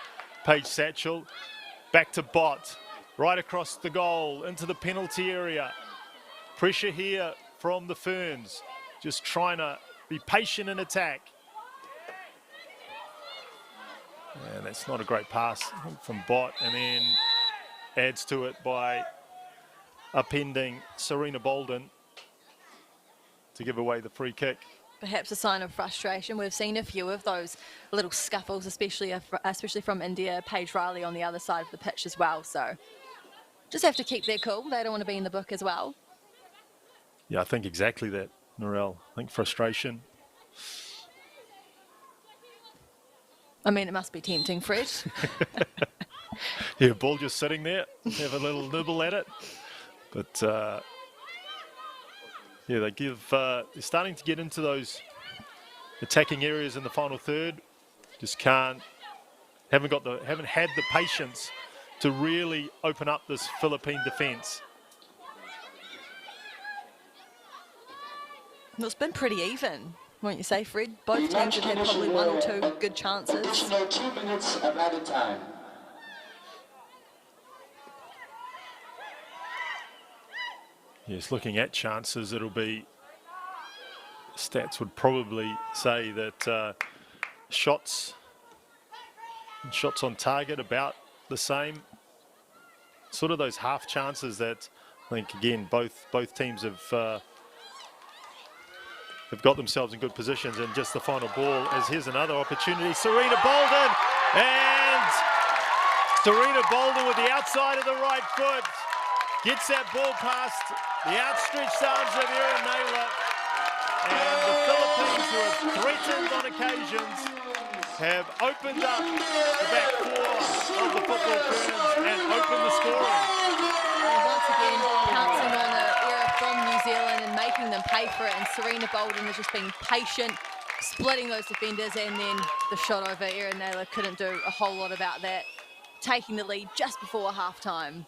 Paige Satchel. Back to Bott, right across the goal, into the penalty area. Pressure here from the Ferns, just trying to be patient in attack. And that's not a great pass from Bott, and then adds to it by upending Serena Bolden to give away the free kick. Perhaps a sign of frustration. We've seen a few of those little scuffles, especially from India. Paige Riley on the other side of the pitch as well. So just have to keep their cool. They don't want to be in the book as well. Yeah, I think exactly that, Narelle. I think frustration. I mean, it must be tempting, Fred. Yeah, ball just sitting there. Have a little nibble at it. But yeah, they're starting to get into those attacking areas in the final third. Just haven't had the patience to really open up this Philippine defence. Well, it's been pretty even, won't you say, Fred? Both teams have had probably one or two good chances. Additional 2 minutes of added time. Yes, looking at chances, it'll be, stats would probably say that shots on target about the same. Sort of those half chances that I think, again, both teams have got themselves in good positions. And just the final ball, as here's another opportunity. Serena Bolden, and Serena Bolden with the outside of the right foot gets that ball past the outstretched arms of Erin Naylor. And the Philippines, who have threatened on occasions, have opened up the back four of the Football Ferns and opened the scoring. And once again, pouncing on an error from New Zealand and making them pay for it. And Serena Bolden has just been patient, splitting those defenders, and then the shot over. Erin Naylor couldn't do a whole lot about that, taking the lead just before halftime.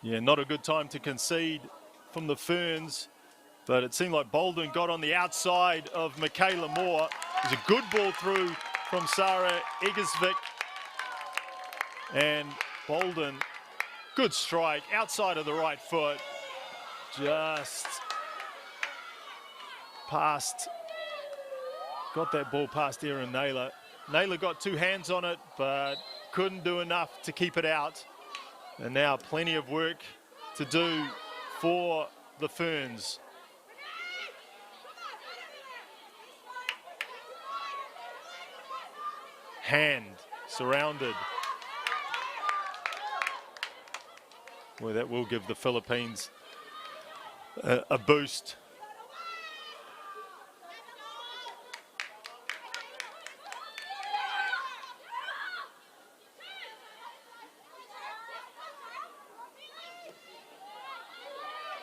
Yeah, not a good time to concede from the Ferns, but it seemed like Bolden got on the outside of Michaela Moore. It was a good ball through from Sarah Egersvik. And Bolden, good strike, outside of the right foot. Just past, got that ball past Erin Naylor. Naylor got two hands on it, but couldn't do enough to keep it out. And now plenty of work to do for the Ferns. Hand surrounded. Well, that will give the Philippines a boost.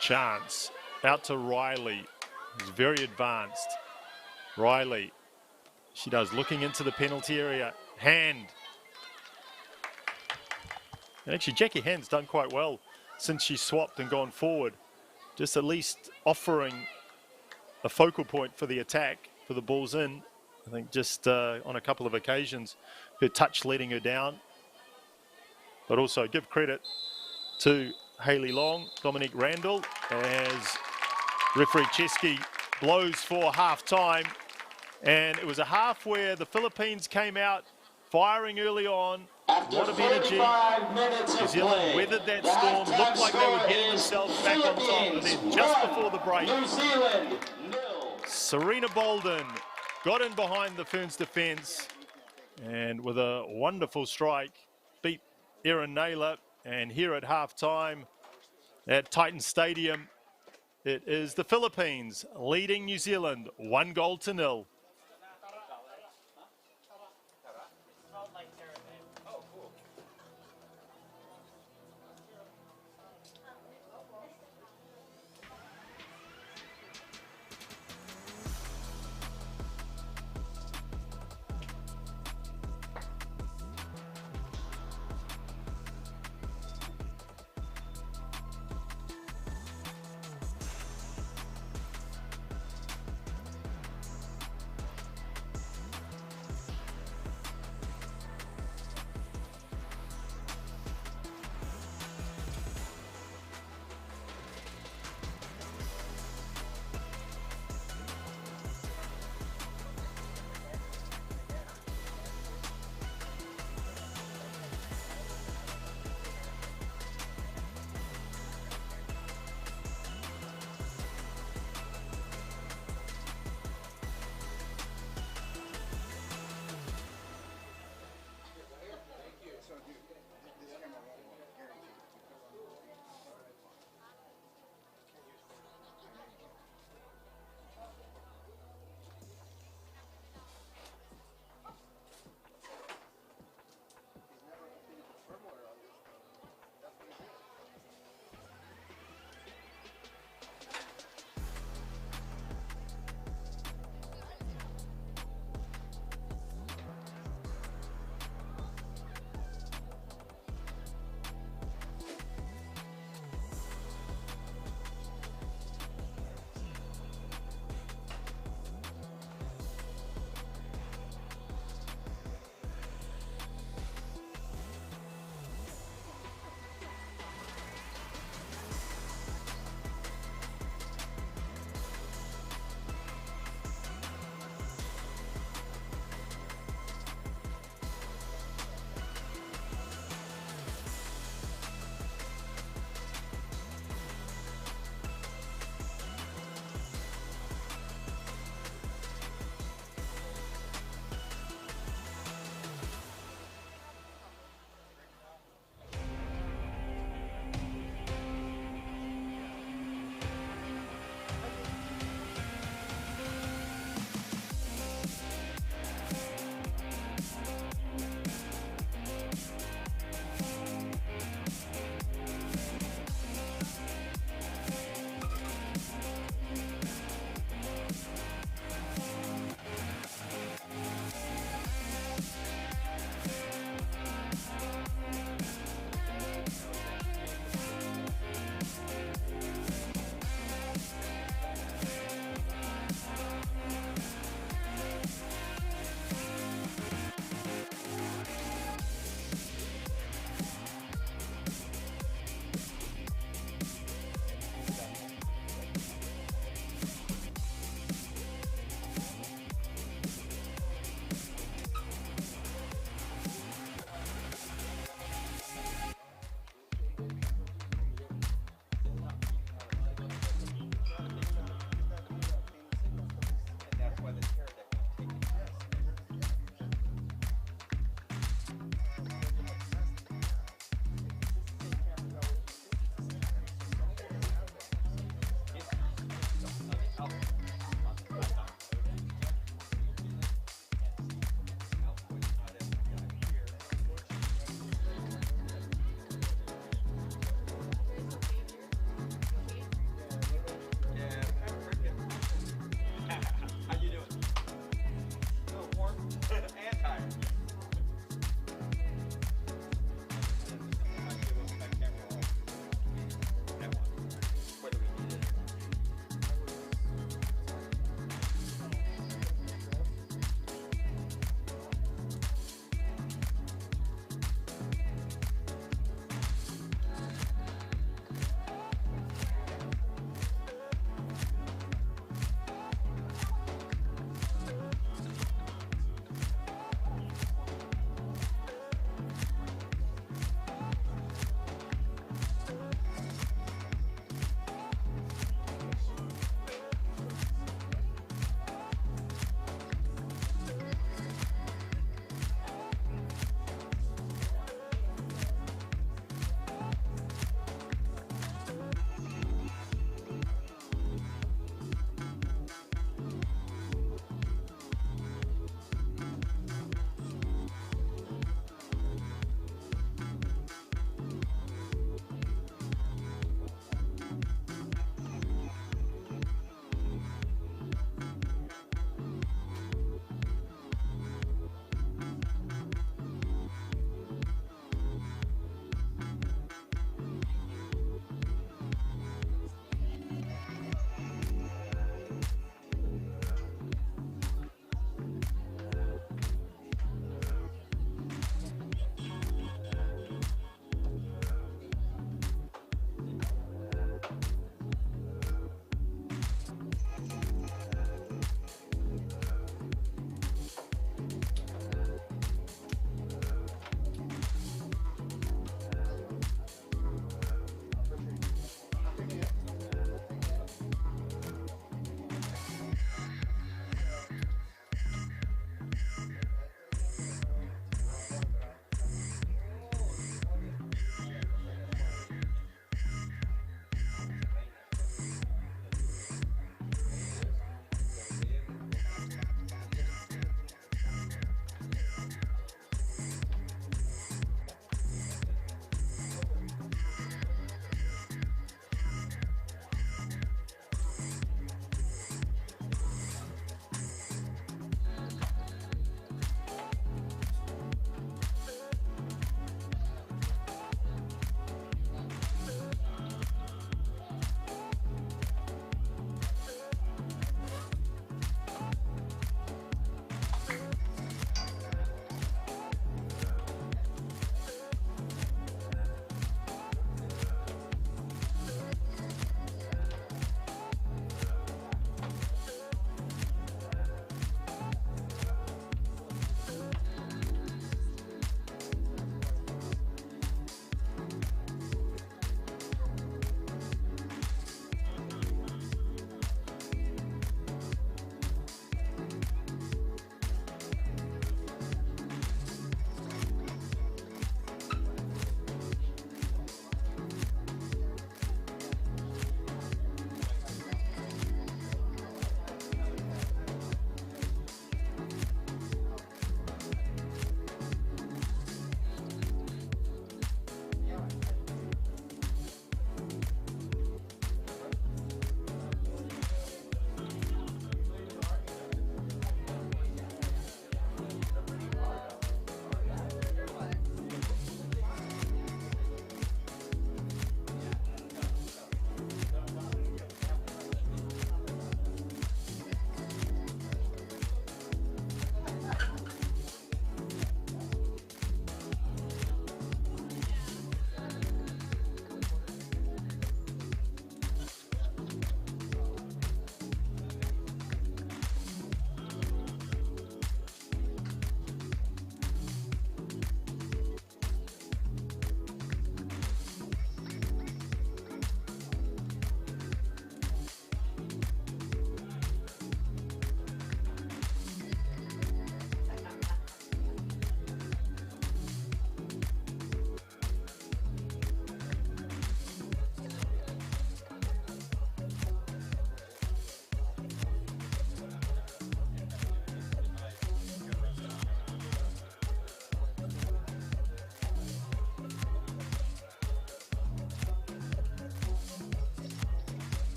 Chance out to Riley, who's very advanced. Riley, she does, looking into the penalty area. Hand. And actually, Jackie Hand's done quite well since she swapped and gone forward. Just at least offering a focal point for the attack, for the balls in. I think just on a couple of occasions, her touch letting her down. But also give credit to Hayley Long, Dominique Randall, as referee Chesky blows for half-time. And it was a half where the Philippines came out firing early on. A lot of energy. New Zealand weathered that storm, looked like they were getting themselves back on top, and then just before the break, Serena Bolden got in behind the Ferns defence and with a wonderful strike beat Erin Naylor. And here at half-time at Titan Stadium, it is the Philippines leading New Zealand 1-0.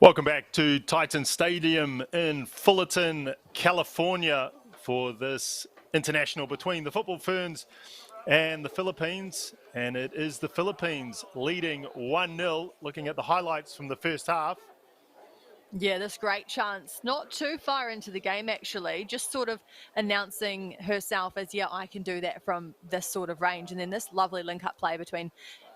Welcome back to Titan Stadium in Fullerton, California for this international between the Football Ferns and the Philippines. And it is the Philippines leading 1-0, looking at the highlights from the first half. Yeah, this great chance. Not too far into the game, actually. Just sort of announcing herself as, yeah, I can do that from this sort of range. And then this lovely link-up play between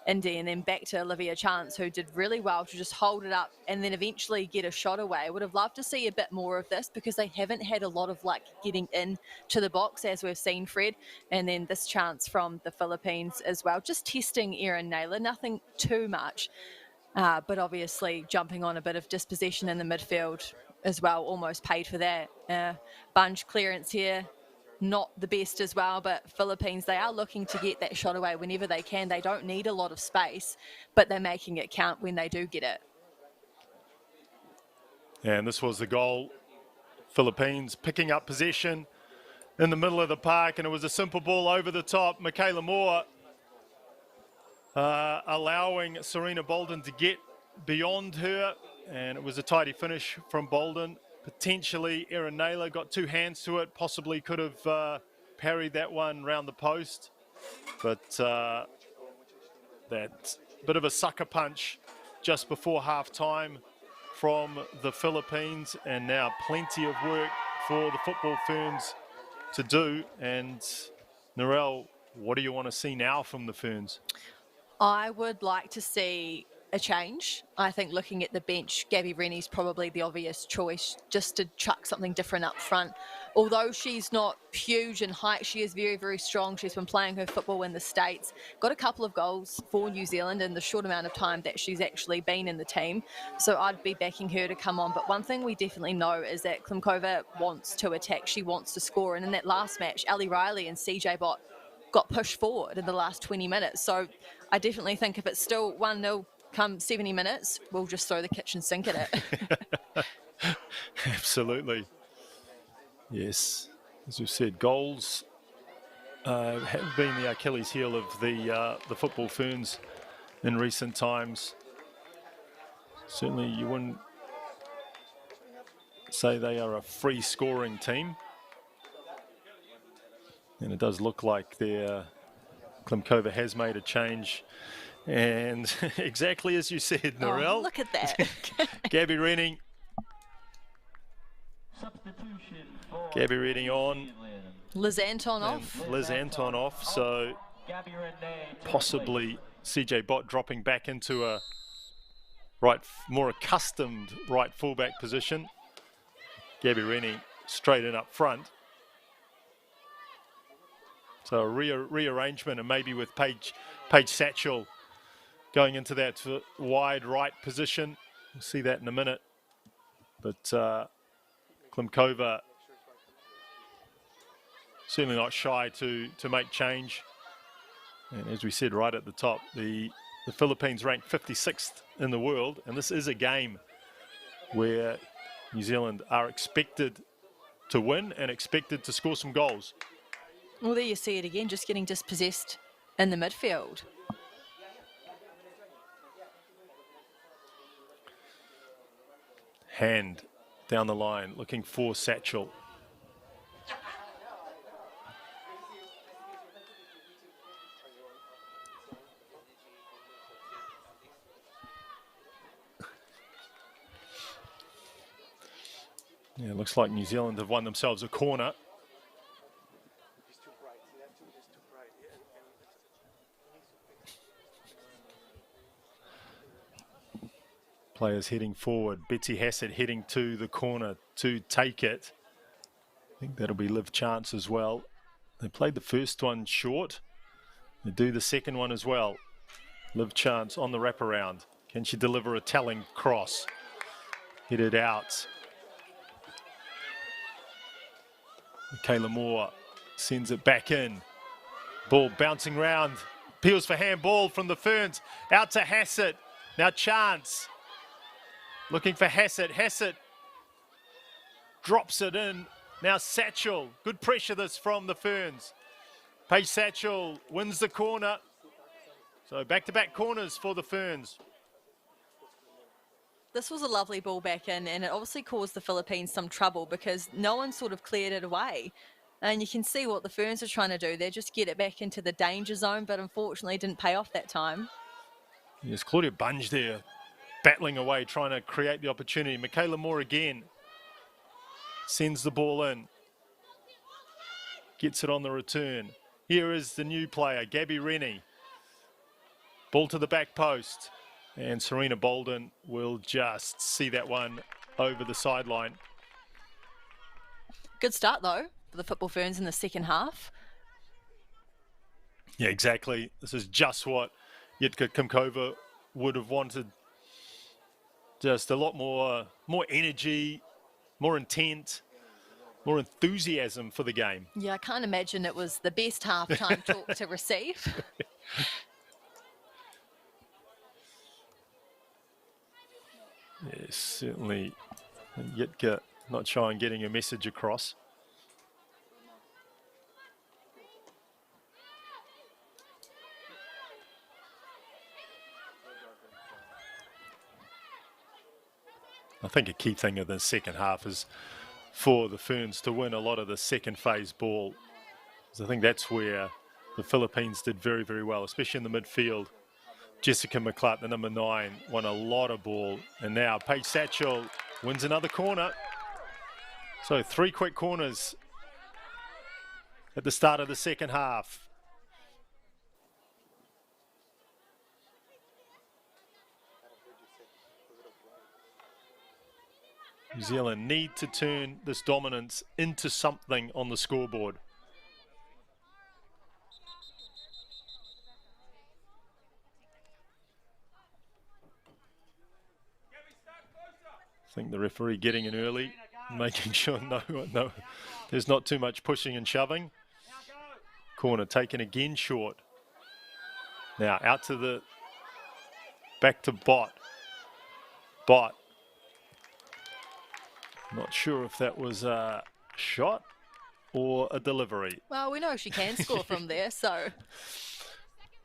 Indy and then back to Olivia Chance, who did really well to just hold it up and then eventually get a shot away. Would have loved to see a bit more of this because they haven't had a lot of luck getting in to the box, as we've seen, Fred. And then this chance from the Philippines as well. Just testing Erin Naylor, nothing too much. But obviously jumping on a bit of dispossession in the midfield as well, almost paid for that. Bunch clearance here, not the best as well, but Philippines, they are looking to get that shot away whenever they can. They don't need a lot of space, but they're making it count when they do get it. And this was the goal. Philippines picking up possession in the middle of the park, and it was a simple ball over the top. Michaela Moore allowing Serena Bolden to get beyond her, and it was a tidy finish from Bolden. Potentially Erin Naylor got two hands to it, possibly could have parried that one round the post, but that bit of a sucker punch just before half time from the Philippines, and now plenty of work for the Football Ferns to do. And Narelle, what do you want to see now from the Ferns? I would like to see a change. I think looking at the bench, Gabby Rennie's probably the obvious choice, just to chuck something different up front. Although she's not huge in height, she is very, very strong. She's been playing her football in the States, got a couple of goals for New Zealand in the short amount of time that she's actually been in the team. So I'd be backing her to come on. But one thing we definitely know is that Klimkova wants to attack. She wants to score. And in that last match, Ali Riley and CJ Bott got pushed forward in the last 20 minutes. So I definitely think if it's still 1-0 come 70 minutes, we'll just throw the kitchen sink at it. Absolutely. Yes. As we've said, goals have been the Achilles heel of the Football Ferns in recent times. Certainly you wouldn't say they are a free scoring team. And it does look like Klimkova has made a change. And exactly as you said, Narelle. Oh, look at that. Gabby Rennie. Gabby Rennie on. Liz Anton off. Liz Anton off. So possibly CJ Bott dropping back into a more accustomed right fullback position. Gabby Rennie straight in up front. So a rearrangement, and maybe with Paige Satchel going into that wide right position. We'll see that in a minute. But Klimkova certainly not shy to make change. And as we said right at the top, the Philippines ranked 56th in the world, and this is a game where New Zealand are expected to win and expected to score some goals. Well, there you see it again, just getting dispossessed in the midfield. Hand down the line, looking for Satchel. Yeah, it looks like New Zealand have won themselves a corner. Players heading forward. Betsy Hassett heading to the corner to take it. I think that'll be Liv Chance as well. They played the first one short. They do the second one as well. Liv Chance on the wraparound. Can she deliver a telling cross? Headed out. Michaela Moore sends it back in. Ball bouncing round. Appeals for handball from the Ferns. Out to Hassett. Now Chance. Looking for Hassett. Hassett drops it in. Now Satchel. Good pressure this from the Ferns. Paige Satchel wins the corner. So back-to-back corners for the Ferns. This was a lovely ball back in, and it obviously caused the Philippines some trouble because no one sort of cleared it away. And you can see what the Ferns are trying to do. They just get it back into the danger zone, but unfortunately didn't pay off that time. Yes, Claudia Bunge there, battling away, trying to create the opportunity. Michaela Moore again sends the ball in. Gets it on the return. Here is the new player, Gabby Rennie. Ball to the back post. And Serena Bolden will just see that one over the sideline. Good start, though, for the Football Ferns in the second half. Yeah, exactly. This is just what Jitka Kimkova would have wanted. Just a lot more energy, more intent, more enthusiasm for the game. Yeah, I can't imagine it was the best halftime talk to receive. Yes, certainly Jitka not shy on getting a message across. I think a key thing of the second half is for the Ferns to win a lot of the second phase ball. So I think that's where the Philippines did very, very well, especially in the midfield. Jessica McClark, the number 9, won a lot of ball. And now Paige Satchel wins another corner. So 3 quick corners at the start of the second half. New Zealand need to turn this dominance into something on the scoreboard. I think the referee getting in early, making sure no, there's not too much pushing and shoving. Corner taken again short. Now out to the back to Bott. Bott. Not sure if that was a shot or a delivery. Well, we know she can score from there, so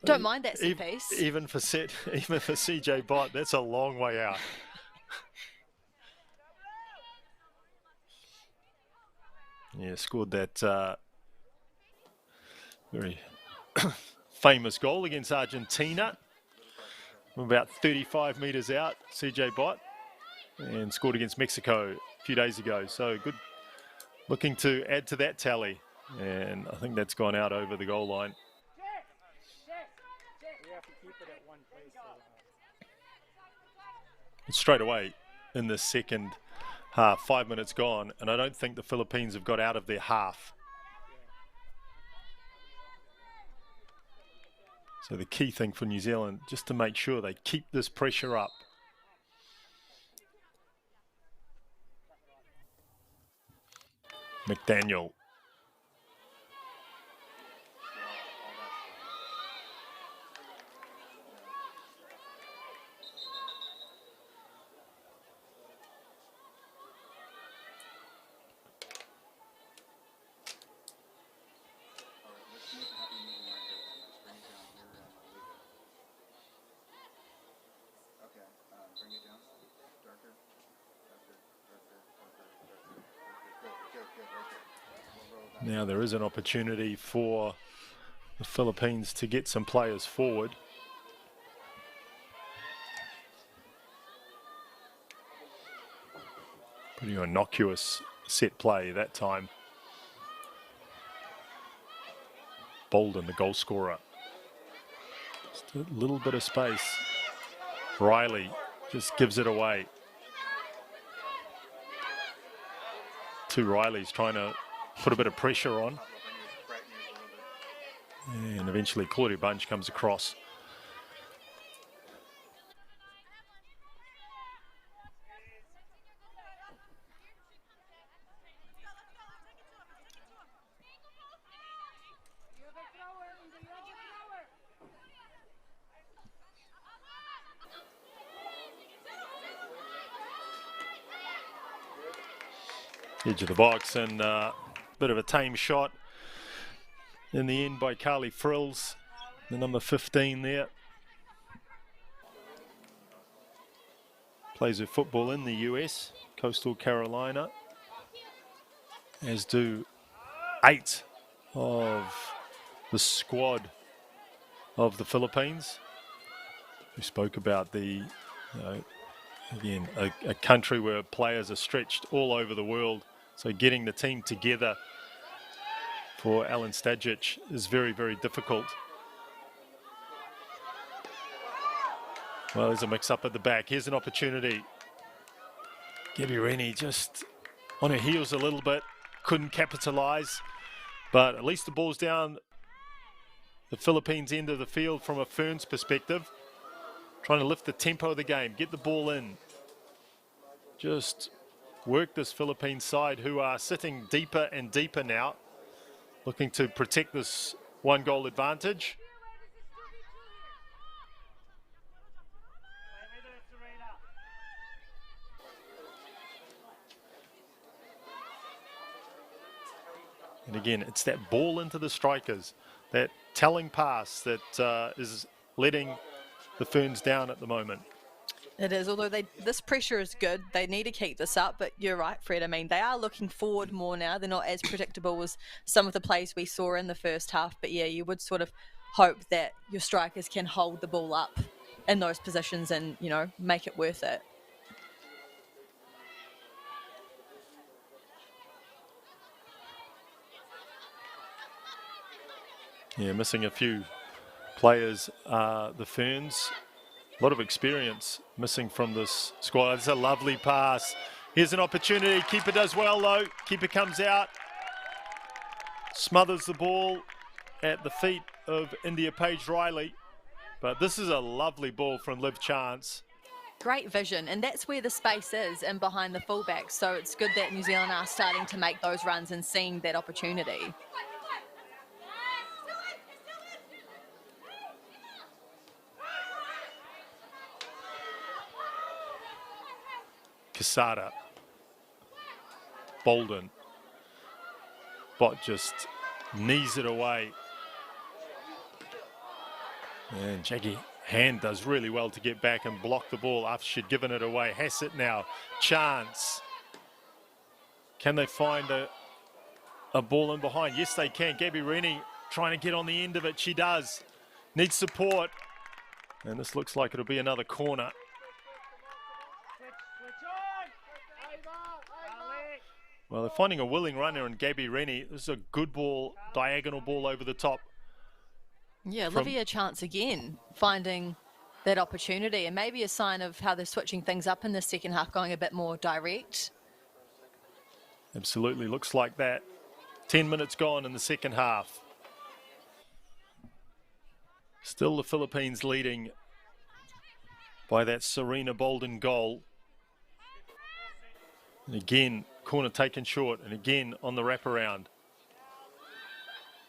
don't mind that set piece. Even for CJ Bott, that's a long way out. Yeah, scored that very famous goal against Argentina from about 35 metres out, CJ Bott, and scored against Mexico a few days ago. So good, looking to add to that tally, and I think that's gone out over the goal line. Straight away in the second half, 5 minutes gone, and I don't think the Philippines have got out of their half. So the key thing for New Zealand, just to make sure they keep this pressure up. McDaniel. Now there is an opportunity for the Philippines to get some players forward. Pretty innocuous set play that time. Bolden, the goal scorer. Just a little bit of space. Riley just gives it away. Two Rileys trying to put a bit of pressure on. And eventually Claudia Bunge comes across. Edge of the box, and a bit of a tame shot in the end by Carly Frills, the number 15 there. plays her football in the US, Coastal Carolina, as do 8 of the squad of the Philippines. We spoke about the, again, a country where players are stretched all over the world. So getting the team together for Alan Stajic is very, very difficult. Well, there's a mix-up at the back. Here's an opportunity. Gabby Rennie just on her heels a little bit. Couldn't capitalise. But at least the ball's down the Philippines' end of the field from a Ferns perspective. Trying to lift the tempo of the game. Get the ball in. Just work this Philippines side who are sitting deeper and deeper now. Looking to protect this 1-goal advantage. And again, it's that ball into the strikers, that telling pass that is letting the Ferns down at the moment. It is, although this pressure is good. They need to keep this up, but you're right, Fred. I mean, they are looking forward more now. They're not as predictable as some of the plays we saw in the first half. But yeah, you would sort of hope that your strikers can hold the ball up in those positions and, you know, make it worth it. Yeah, missing a few players, the Ferns. A lot of experience missing from this squad. It's a lovely pass. Here's an opportunity. Keeper does well, though. Keeper comes out, smothers the ball at the feet of India Paige Riley. But this is a lovely ball from Liv Chance. Great vision, and that's where the space is and behind the fullbacks. So it's good that New Zealand are starting to make those runs and seeing that opportunity. Casada, Bolden, Bot just knees it away. And Jackie Hand does really well to get back and block the ball after she'd given it away. Hassett now, Chance. Can they find a ball in behind? Yes, they can. Gabby Rennie trying to get on the end of it. She does. Needs support. And this looks like it'll be another corner. Well, they're finding a willing runner in Gabby Rennie. This is a good ball, diagonal ball over the top. Yeah, Olivia Chance again, finding that opportunity, and maybe a sign of how they're switching things up in the second half, going a bit more direct. Absolutely, looks like that. 10 minutes gone in the second half. Still the Philippines leading by that Serena Bolden goal. And again, corner taken short, and again on the wraparound.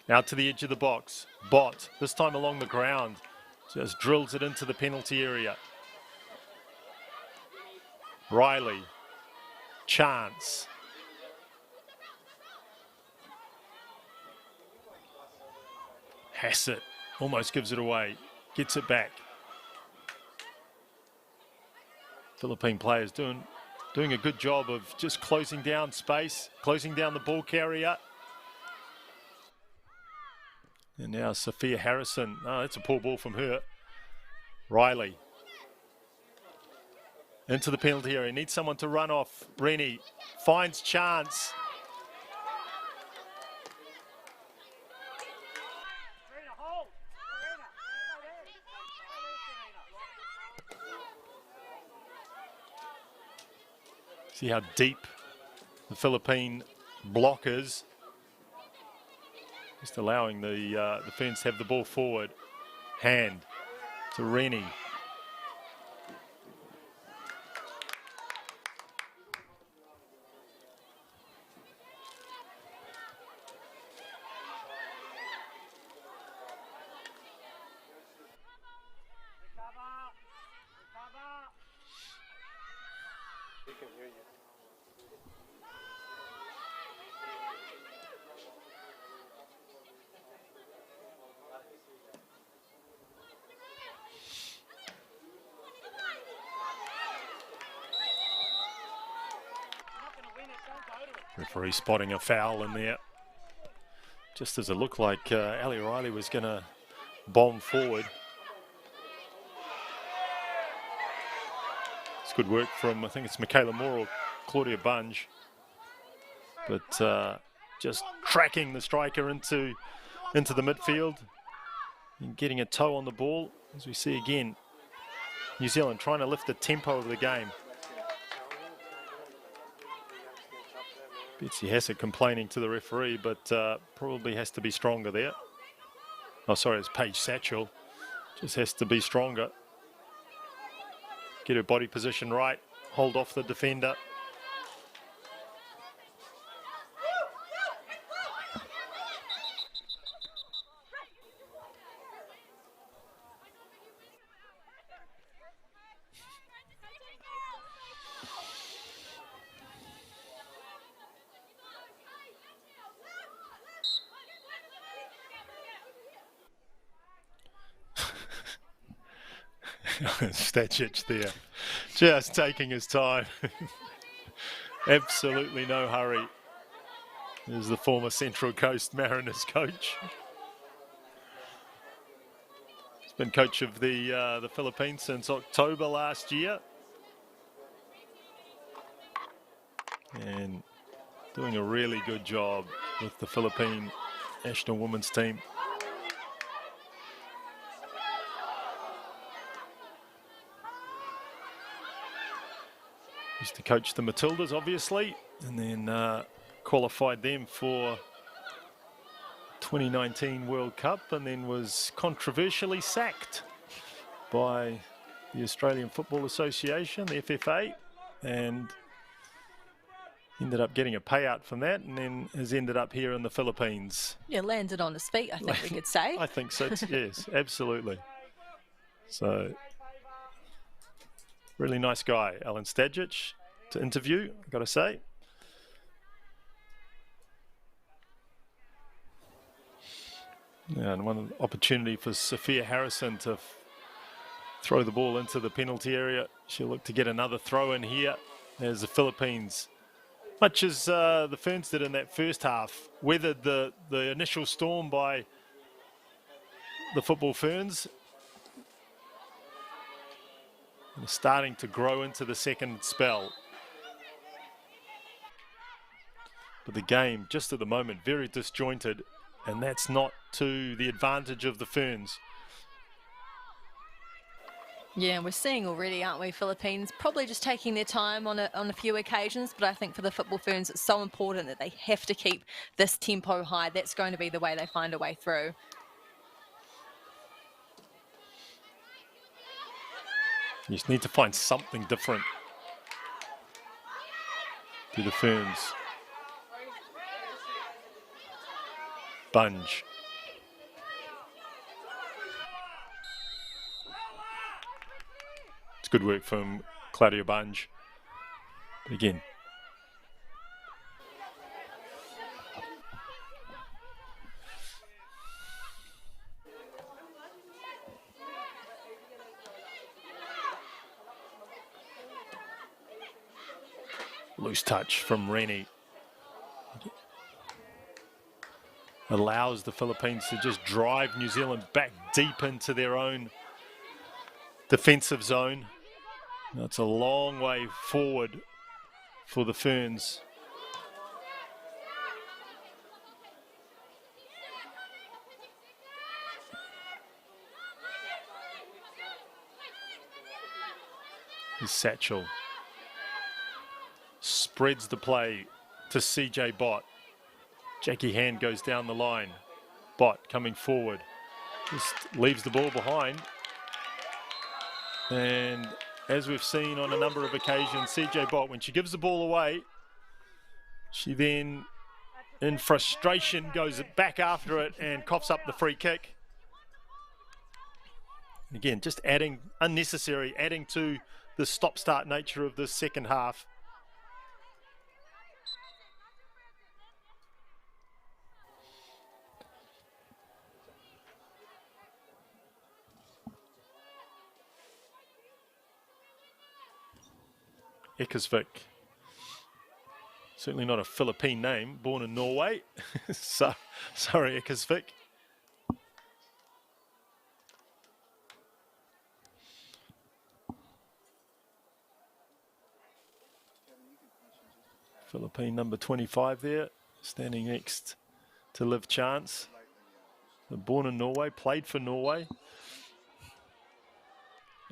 Out to the edge of the box. Bot, this time along the ground, just drills it into the penalty area. Riley, Chance. Hassett almost gives it away, gets it back. Philippine players doing a good job of just closing down space, closing down the ball carrier. And now Sophia Harrison. Oh, that's a poor ball from her. Riley. Into the penalty area. Needs someone to run off. Rennie finds Chance. See how deep the Philippine block is. Just allowing the Ferns to have the ball forward. Hand to Rennie. We can hear you. Referee spotting a foul in there. Just as it looked like Ali Riley was going to bomb forward. It's good work from, I think it's Michaela Moore or Claudia Bunge. But just tracking the striker into the midfield and getting a toe on the ball, as we see again. New Zealand trying to lift the tempo of the game. Betsy Hassett complaining to the referee, but probably has to be stronger there. Oh, sorry, it's Paige Satchel. Just has to be stronger. Get her body position right, hold off the defender. Stajic there, just taking his time. Absolutely no hurry. There's the former Central Coast Mariners coach. He's been coach of the Philippines since October last year. And doing a really good job with the Philippine national women's team. Used to coach the Matildas, obviously, and then qualified them for 2019 World Cup, and then was controversially sacked by the Australian Football Association, the FFA, and ended up getting a payout from that, and then has ended up here in the Philippines. Yeah, landed on his feet, I think we could say. I think so, yes, absolutely. So, really nice guy, Alan Stajic, to interview, I've got to say. Yeah, and one opportunity for Sophia Harrison to throw the ball into the penalty area. She'll look to get another throw in here as the Philippines, much as the Ferns did in that first half, weathered the initial storm by the Football Ferns. And starting to grow into the second spell. But the game, just at the moment, very disjointed, and that's not to the advantage of the Ferns. Yeah, we're seeing already, aren't we, Philippines probably just taking their time on a few occasions, but I think for the Football Ferns it's so important that they have to keep this tempo high. That's going to be the way they find a way through. You just need to find something different to the Ferns. Bunge. It's good work from Claudia Bunge. But again, loose touch from Rennie. Allows the Philippines to just drive New Zealand back deep into their own defensive zone. Now it's a long way forward for the Ferns. Here's Satchel. Spreads the play to CJ Bott. Jackie Hand goes down the line. Bott coming forward. Just leaves the ball behind. And as we've seen on a number of occasions, CJ Bott, when she gives the ball away, she then, in frustration, goes back after it and coughs up the free kick. Again, just adding to the stop-start nature of this second half. Eckersvik Certainly not a Philippine name, born in Norway. So, sorry, Ekasvik. Philippine number 25 there, standing next to Liv Chance. Born in Norway, played for Norway.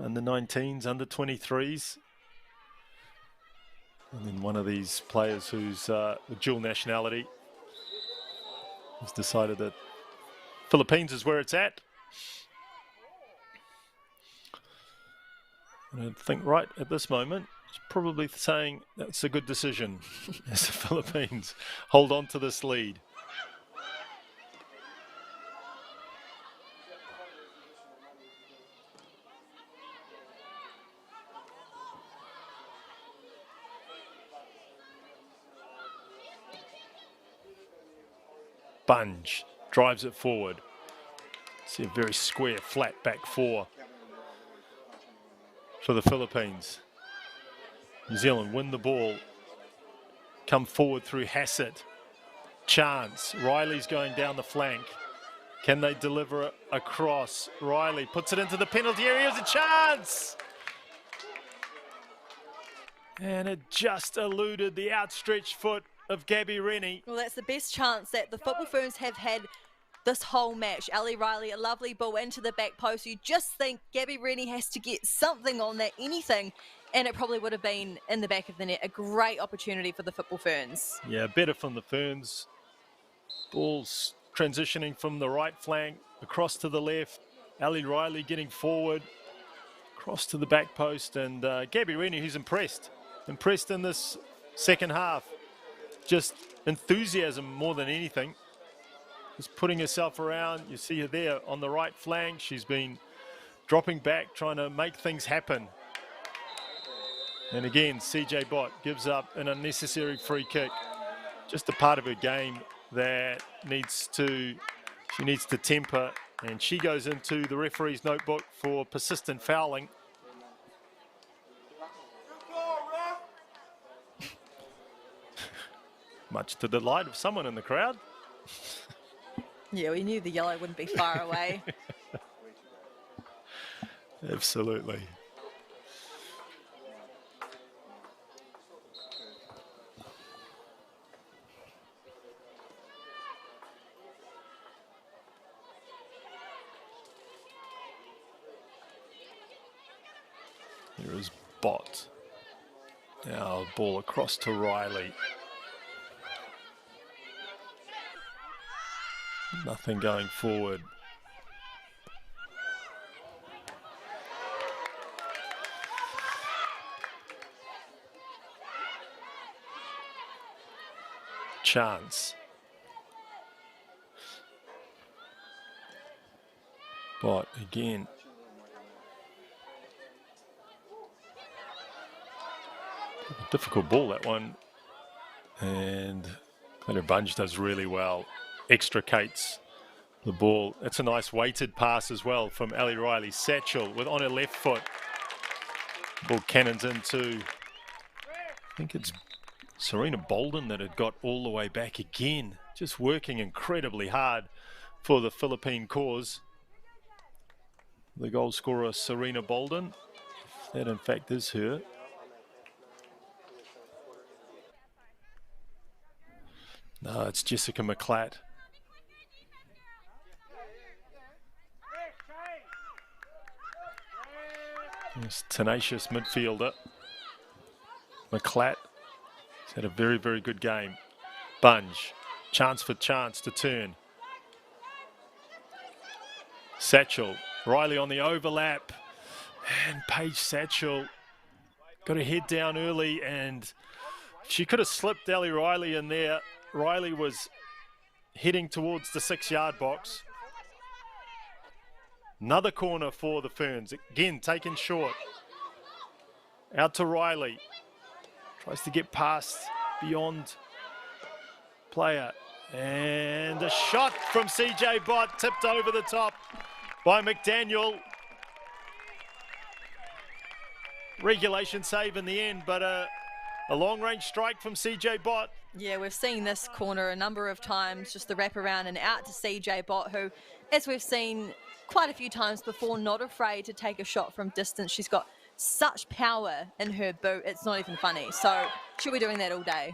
Under 19s, under 23s. And then one of these players who's with dual nationality has decided that Philippines is where it's at. And I think right at this moment, it's probably saying that's a good decision as the Philippines hold on to this lead. Bunge drives it forward. See a very square, flat back four for the Philippines. New Zealand win the ball. Come forward through Hassett. Chance. Riley's going down the flank. Can they deliver across? Riley puts it into the penalty area. Here's a chance! And it just eluded the outstretched foot of Gabby Rennie. Well, that's the best chance that the Football Ferns have had this whole match. Ali Riley, a lovely ball into the back post. You just think Gabby Rennie has to get something on that, anything, and it probably would have been in the back of the net. A great opportunity for the Football Ferns. Yeah, better from the Ferns. Ball's transitioning from the right flank across to the left. Ali Riley getting forward, across to the back post, and Gabby Rennie, who's impressed in this second half. Just enthusiasm more than anything. Just putting herself around. You see her there on the right flank. She's been dropping back, trying to make things happen. And again, CJ Bott gives up an unnecessary free kick. Just a part of her game that she needs to temper. And she goes into the referee's notebook for persistent fouling. Much to the delight of someone in the crowd. Yeah, we knew the yellow wouldn't be far away. Absolutely. Here is Bott. Now ball across to Riley. Nothing going forward. Chance. But again. A difficult ball, that one. And Claire Bunge does really well. Extricates the ball. It's a nice weighted pass as well from Ali Riley. Satchel with on her left foot. Ball cannons into, I think it's Serena Bolden that had got all the way back again. Just working incredibly hard for the Philippine cause. The goal scorer, Serena Bolden. That in fact is her. No, it's Jessica McClatt. This tenacious midfielder. McClatt has had a very, very good game. Bunge, chance for Chance to turn. Satchel, Riley on the overlap. And Paige Satchel got her head down early, and she could have slipped Ali Riley in there. Riley was heading towards the 6-yard box. Another corner for the Ferns. Again, taken short. Out to Riley. Tries to get past beyond player. And a shot from CJ Bott, tipped over the top by McDaniel. Regulation save in the end, but a A long-range strike from CJ Bott. Yeah, we've seen this corner a number of times, just the wraparound and out to CJ Bott, who, as we've seen quite a few times before, not afraid to take a shot from distance. She's got such power in her boot, it's not even funny. So she'll be doing that all day.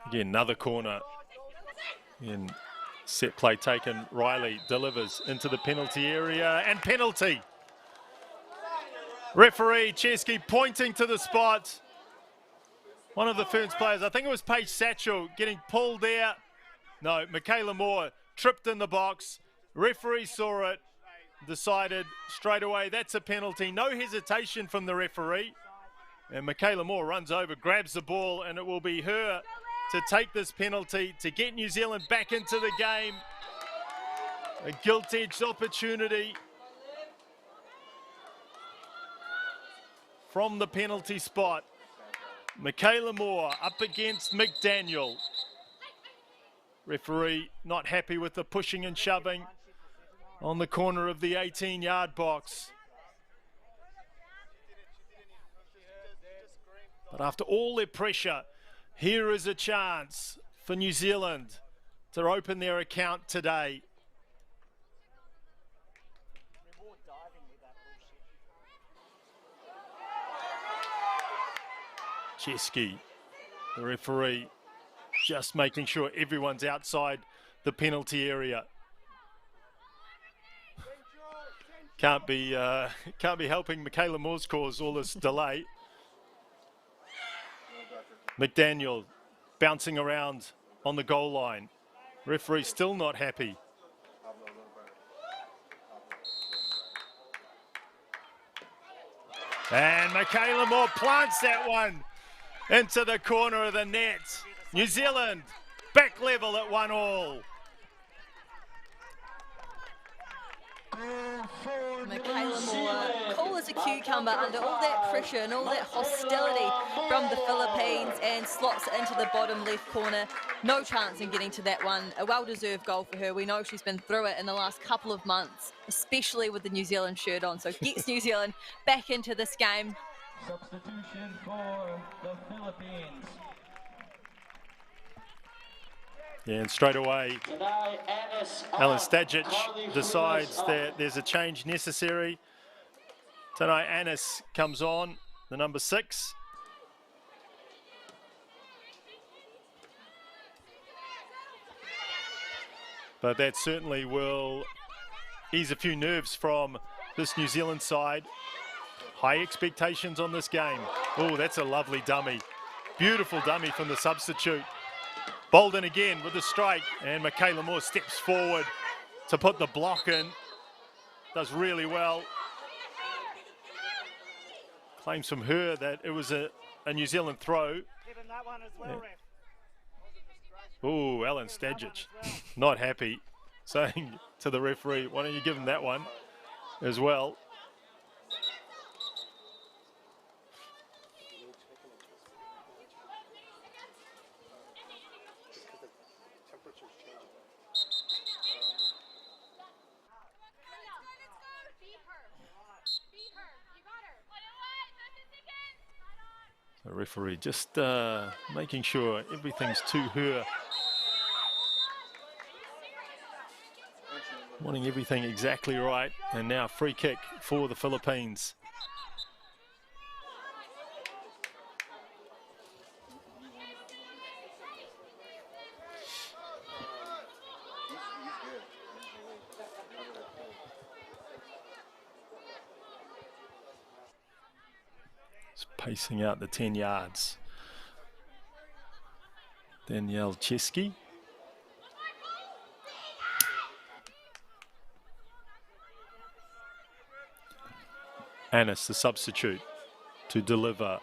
Again, another corner. In set play taken, Riley delivers into the penalty area and penalty. Referee Chesky pointing to the spot. One of the Ferns players, I think it was Paige Satchel, getting pulled there. No, Michaela Moore tripped in the box. Referee saw it, decided straight away that's a penalty. No hesitation from the referee. And Michaela Moore runs over, grabs the ball, and it will be her to take this penalty to get New Zealand back into the game. A gilt-edged opportunity from the penalty spot. Michaela Moore up against McDaniel. Referee not happy with the pushing and shoving on the corner of the 18-yard box. But after all their pressure, here is a chance for New Zealand to open their account today. Chesky, the referee, just making sure everyone's outside the penalty area. Can't be helping Michaela Moore's cause all this delay. McDaniel bouncing around on the goal line. Referee still not happy. And Michaela Moore plants that one into the corner of the net. New Zealand back level at 1-1. Michaela Moore, cool as a cucumber under all that pressure and all that hostility from the Philippines, and slots it into the bottom left corner. No chance in getting to that one. A well-deserved goal for her. We know she's been through it in the last couple of months, especially with the New Zealand shirt on. So gets New Zealand back into this game. Substitution for the Philippines. Yeah, and straight away, Alan Stajic decides that there's a change necessary. Tonight, Annis comes on, the number 6. But that certainly will ease a few nerves from this New Zealand side. High expectations on this game. Oh, that's a lovely dummy. Beautiful dummy from the substitute. Bolden again with the strike, and Michaela Moore steps forward to put the block in. Does really well. Claims from her that it was a New Zealand throw. Oh, Alan Stajic not happy, saying to the referee, why don't you give him that one as well? The referee just making sure everything's to her. Wanting everything exactly right. And now free kick for the Philippines. Pacing out the 10 yards. Danielle Chesky. Annis, the substitute, to deliver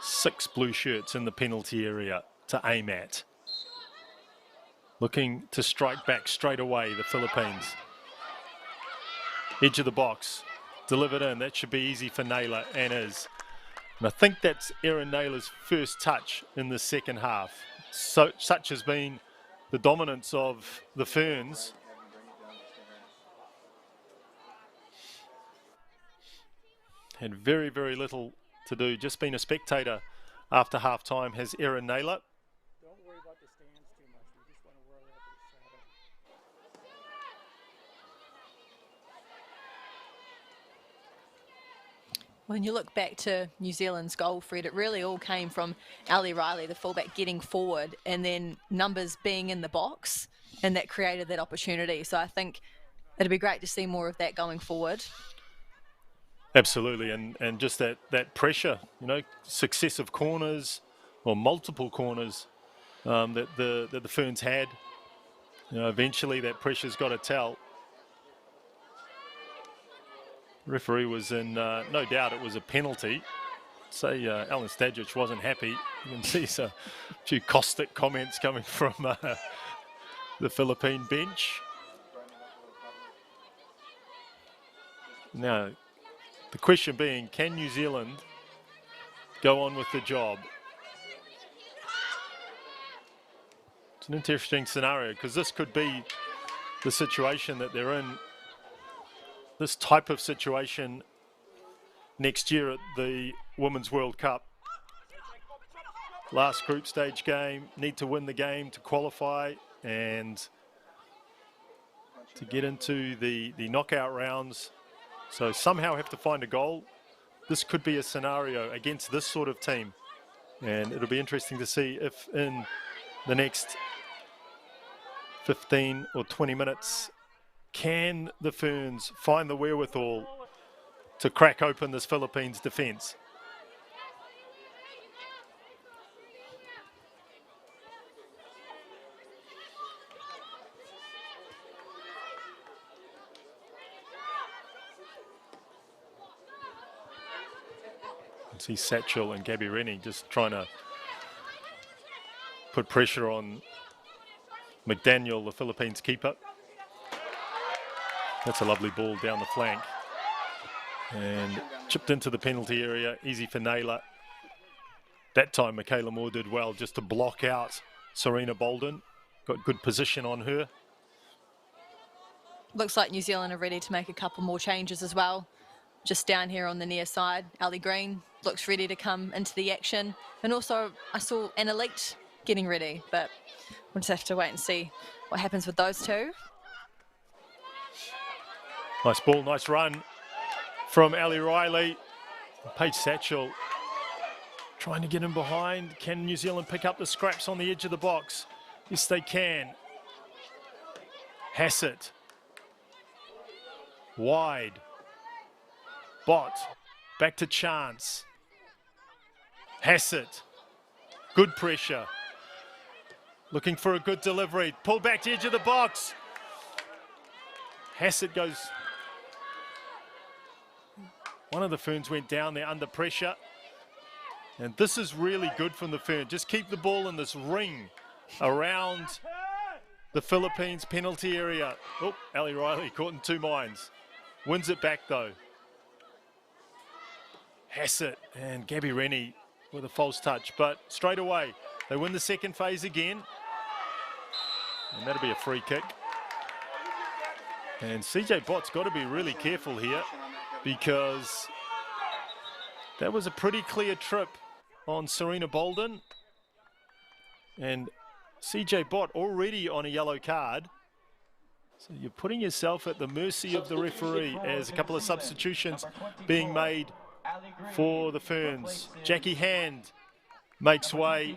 6 blue shirts in the penalty area to aim at. Looking to strike back straight away, the Philippines. Edge of the box. Delivered in, that should be easy for Naylor, and is. And I think that's Erin Naylor's first touch in the second half. So, such has been the dominance of the Ferns Had very, very little to do. Just been a spectator after half-time has Erin Naylor. Don't worry about the stands too much. We just want to worry about the shadow. When you look back to New Zealand's goal, Fred, it really all came from Ali Riley, the fullback, getting forward and then numbers being in the box, and that created that opportunity. So I think it'd be great to see more of that going forward. Absolutely, and just that pressure, successive corners or multiple corners that the Ferns had. Eventually that pressure's got to tell. Referee was in, no doubt it was a penalty. Say Alan Stadgic wasn't happy. You can see a few caustic comments coming from the Philippine bench. Now, the question being, can New Zealand go on with the job? It's an interesting scenario because this could be the situation that they're in, this type of situation next year at the Women's World Cup. Last group stage game, need to win the game to qualify and to get into the knockout rounds. So somehow have to find a goal. This could be a scenario against this sort of team. And it'll be interesting to see if in the next 15 or 20 minutes, can the Ferns find the wherewithal to crack open this Philippines defence? See Satchel and Gabby Rennie just trying to put pressure on McDaniel, the Philippines keeper. That's a lovely ball down the flank and chipped into the penalty area. Easy for Naylor. That time Michaela Moore did well just to block out Serena Bolden. Got good position on her. Looks like New Zealand are ready to make a couple more changes as well. Just down here on the near side, Ali Green looks ready to come into the action. And also I saw an elite getting ready, but we'll just have to wait and see what happens with those two. Nice ball, nice run from Ali Riley. Paige Satchel trying to get in behind. Can New Zealand pick up the scraps on the edge of the box? Yes, they can. Hassett. Wide. Bott. Back to Chance. Hassett. Good pressure. Looking for a good delivery. Pull back to edge of the box. Hassett goes. One of the Ferns went down there under pressure. And this is really good from the Ferns. Just keep the ball in this ring around the Philippines penalty area. Oh, Ali Riley caught in two minds. Wins it back though. Hassett and Gabby Rennie with a false touch, but straight away they win the second phase again. And that'll be a free kick. And CJ Bott's got to be really careful here because that was a pretty clear trip on Serena Bolden. And CJ Bott already on a yellow card. So you're putting yourself at the mercy of the referee as a couple of substitutions being made for the Ferns. Jackie Hand makes way.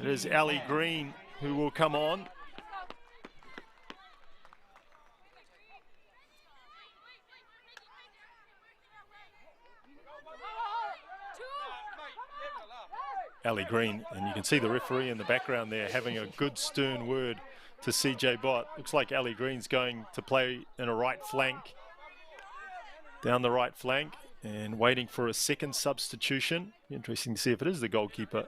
It is Ali Green who will come on. Ali Green, and you can see the referee in the background there having a good stern word to CJ Bott. Looks like Ali Green's going to play in a right flank, down the right flank, and waiting for a second substitution. Interesting to see if it is the goalkeeper.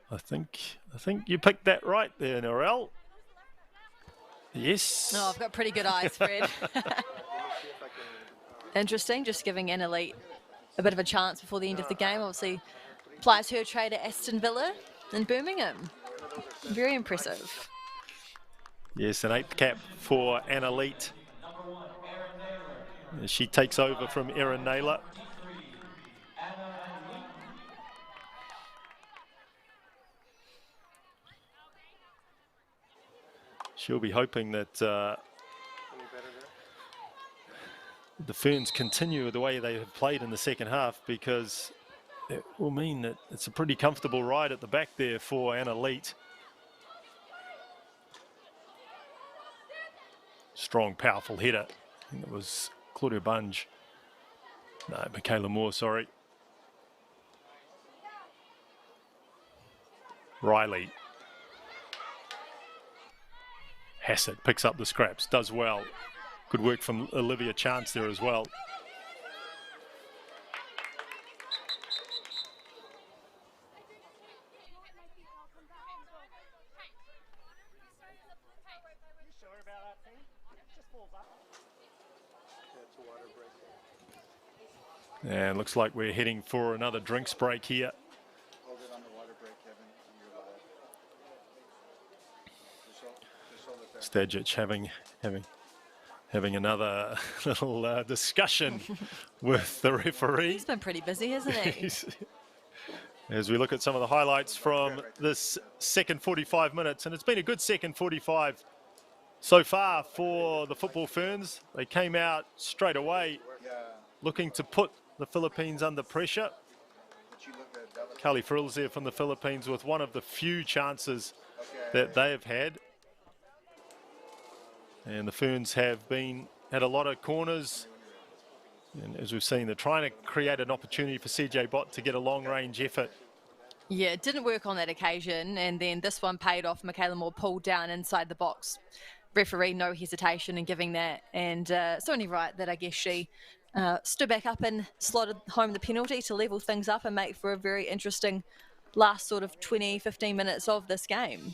I think you picked that right there, Norel. Yes. Oh, I've got pretty good eyes, Fred. Interesting, just giving an elite a bit of a chance before the end of the game. Obviously applies her trade at Aston Villa in Birmingham. Very impressive. Yes, an 8th cap for an elite. as she takes over from Erin Naylor. She'll be hoping that the Ferns continue the way they have played in the second half, because it will mean that it's a pretty comfortable ride at the back there for Anna Leet. Strong, powerful header. I think it was Claudia Bunge. No, Michaela Moore, sorry. Riley. Hassett picks up the scraps, does well. Good work from Olivia Chance there as well. And looks like we're heading for another drinks break here. Hold it on the water break, Kevin, and you're live. Stajic having another little discussion with the referee. He's been pretty busy, hasn't he? As we look at some of the highlights from this second 45 minutes, and it's been a good second 45 so far for the Football Ferns. They came out straight away looking to put the Philippines under pressure. Carly Frills there from the Philippines with one of the few chances that they have had. And the Ferns have had a lot of corners. And as we've seen, they're trying to create an opportunity for CJ Bott to get a long-range effort. Yeah, it didn't work on that occasion, and then this one paid off. Michaela Moore pulled down inside the box. Referee, no hesitation in giving that, and it's only right that I guess she stood back up and slotted home the penalty to level things up and make for a very interesting last sort of 20, 15 minutes of this game.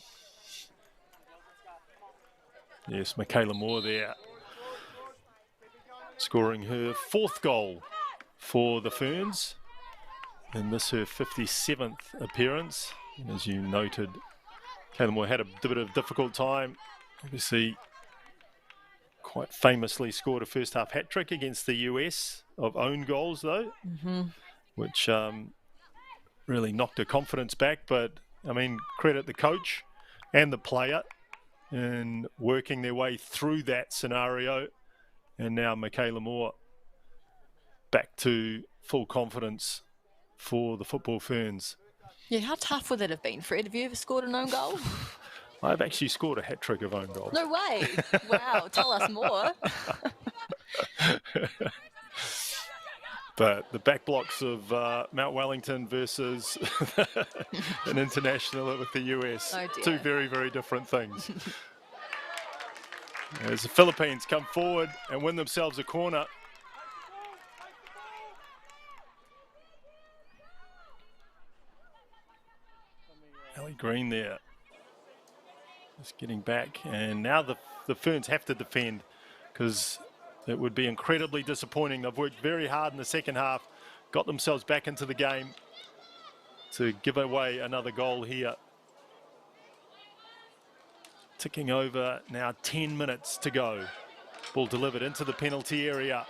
Yes, Michaela Moore there, scoring her 4th goal for the Ferns. And this her 57th appearance. And as you noted, Michaela Moore had a bit of a difficult time. Obviously, quite famously scored a first half hat-trick against the US of own goals though, which really knocked her confidence back. But I mean, credit the coach and the player in working their way through that scenario. And now Michaela Moore back to full confidence for the Football Ferns. Yeah, how tough would that have been, Fred? Have you ever scored an own goal? I've actually scored a hat-trick of own goals. No way. Wow, tell us more. But the back blocks of Mount Wellington versus an international with the US, Oh dear. two very, very different things. As the Philippines come forward and win themselves a corner. Ellie Green there. Just getting back, and now the Ferns have to defend, because it would be incredibly disappointing. They've worked very hard in the second half, got themselves back into the game to give away another goal here. Ticking over now, 10 minutes to go. Ball delivered into the penalty area.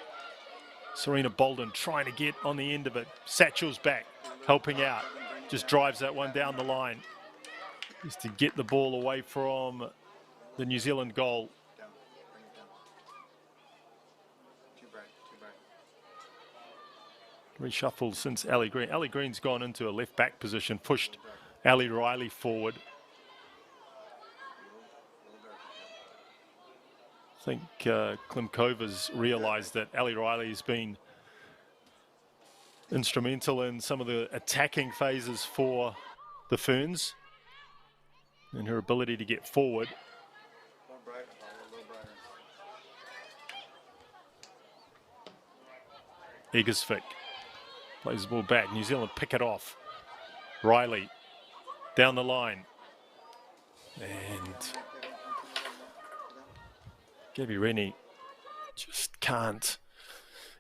Serena Bolden trying to get on the end of it. Satchel's back, helping out. Just drives that one down the line. Just to get the ball away from the New Zealand goal. Reshuffled since Ali Green. Ali Green's gone into a left back position, pushed Ali Riley forward. I think Klimkova's realised that Ali Riley's been instrumental in some of the attacking phases for the Ferns and her ability to get forward. Egersvik plays the ball back. New Zealand pick it off. Riley down the line. And Gabby Rennie just can't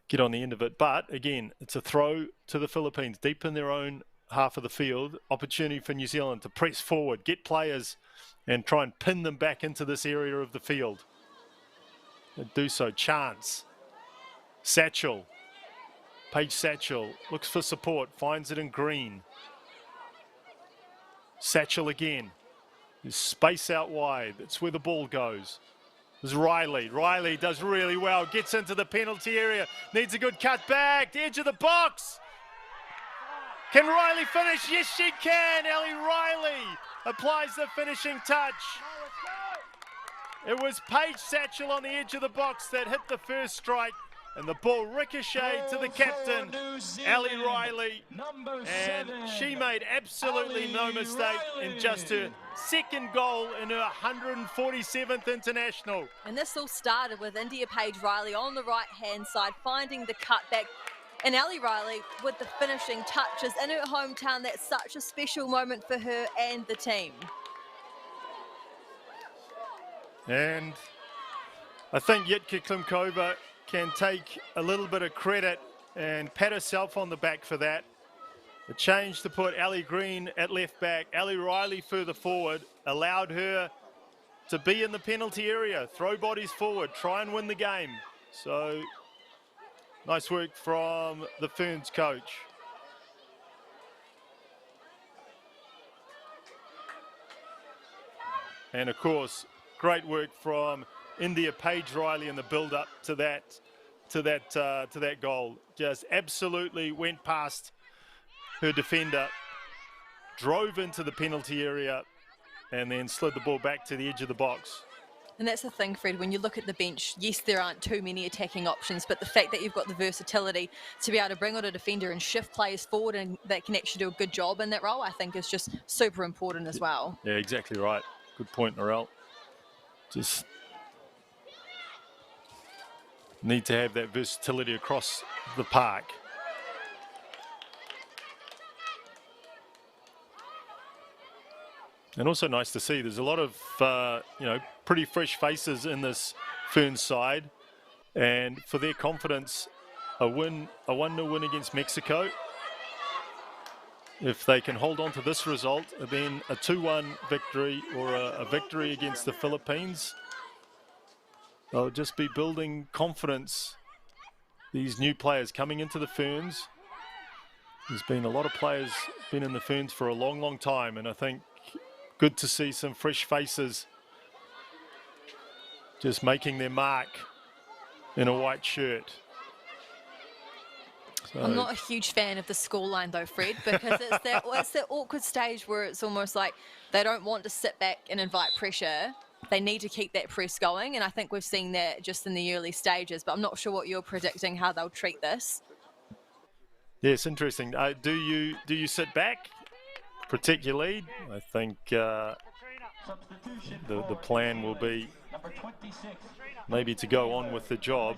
get on the end of it. But again, it's a throw to the Philippines deep in their own half of the field. Opportunity for New Zealand to press forward, get players and try and pin them back into this area of the field. They do so. Chance Satchel. Paige Satchel looks for support, finds it in Green. Satchel again. There's space out wide. That's where the ball goes. There's Riley. Riley does really well. Gets into the penalty area. Needs a good cut back. The edge of the box. Can Riley finish? Yes, she can. Ellie Riley applies the finishing touch. It was Paige Satchel on the edge of the box that hit the first strike. And the ball ricocheted to the captain, Ellie Riley, and she made absolutely no mistake in just her second goal in her 147th international. And this all started with India Paige Riley on the right-hand side, finding the cutback. And Ellie Riley with the finishing touches in her hometown. That's such a special moment for her and the team. And I think Yitka Klimkova can take a little bit of credit and pat herself on the back for that. The change to put Ellie Green at left back, Ellie Riley further forward, allowed her to be in the penalty area, throw bodies forward, try and win the game. So nice work from the Ferns coach. And of course, great work from India Paige Riley in the build-up to that goal. Just absolutely went past her defender, drove into the penalty area, and then slid the ball back to the edge of the box. And that's the thing, Fred, when you look at the bench, yes, there aren't too many attacking options, but the fact that you've got the versatility to be able to bring on a defender and shift players forward and that can actually do a good job in that role, I think is just super important as well. Yeah, exactly right. Good point, Norel. Just need to have that versatility across the park. And also nice to see there's a lot of pretty fresh faces in this Ferns side, and for their confidence, a 1-0 win against Mexico. If they can hold on to this result, then a 2-1 victory or a victory against the Philippines, they'll just be building confidence. These new players coming into the Ferns. There's been a lot of players been in the Ferns for a long, long time, and I think good to see some fresh faces just making their mark in a white shirt. So I'm not a huge fan of the scoreline though, Fred, because it's that awkward stage where it's almost like they don't want to sit back and invite pressure. They need to keep that press going, and I think we've seen that just in the early stages, but I'm not sure what you're predicting how they'll treat this. Yes, interesting. Do you sit back, protect your lead? I think the plan will be maybe to go on with the job,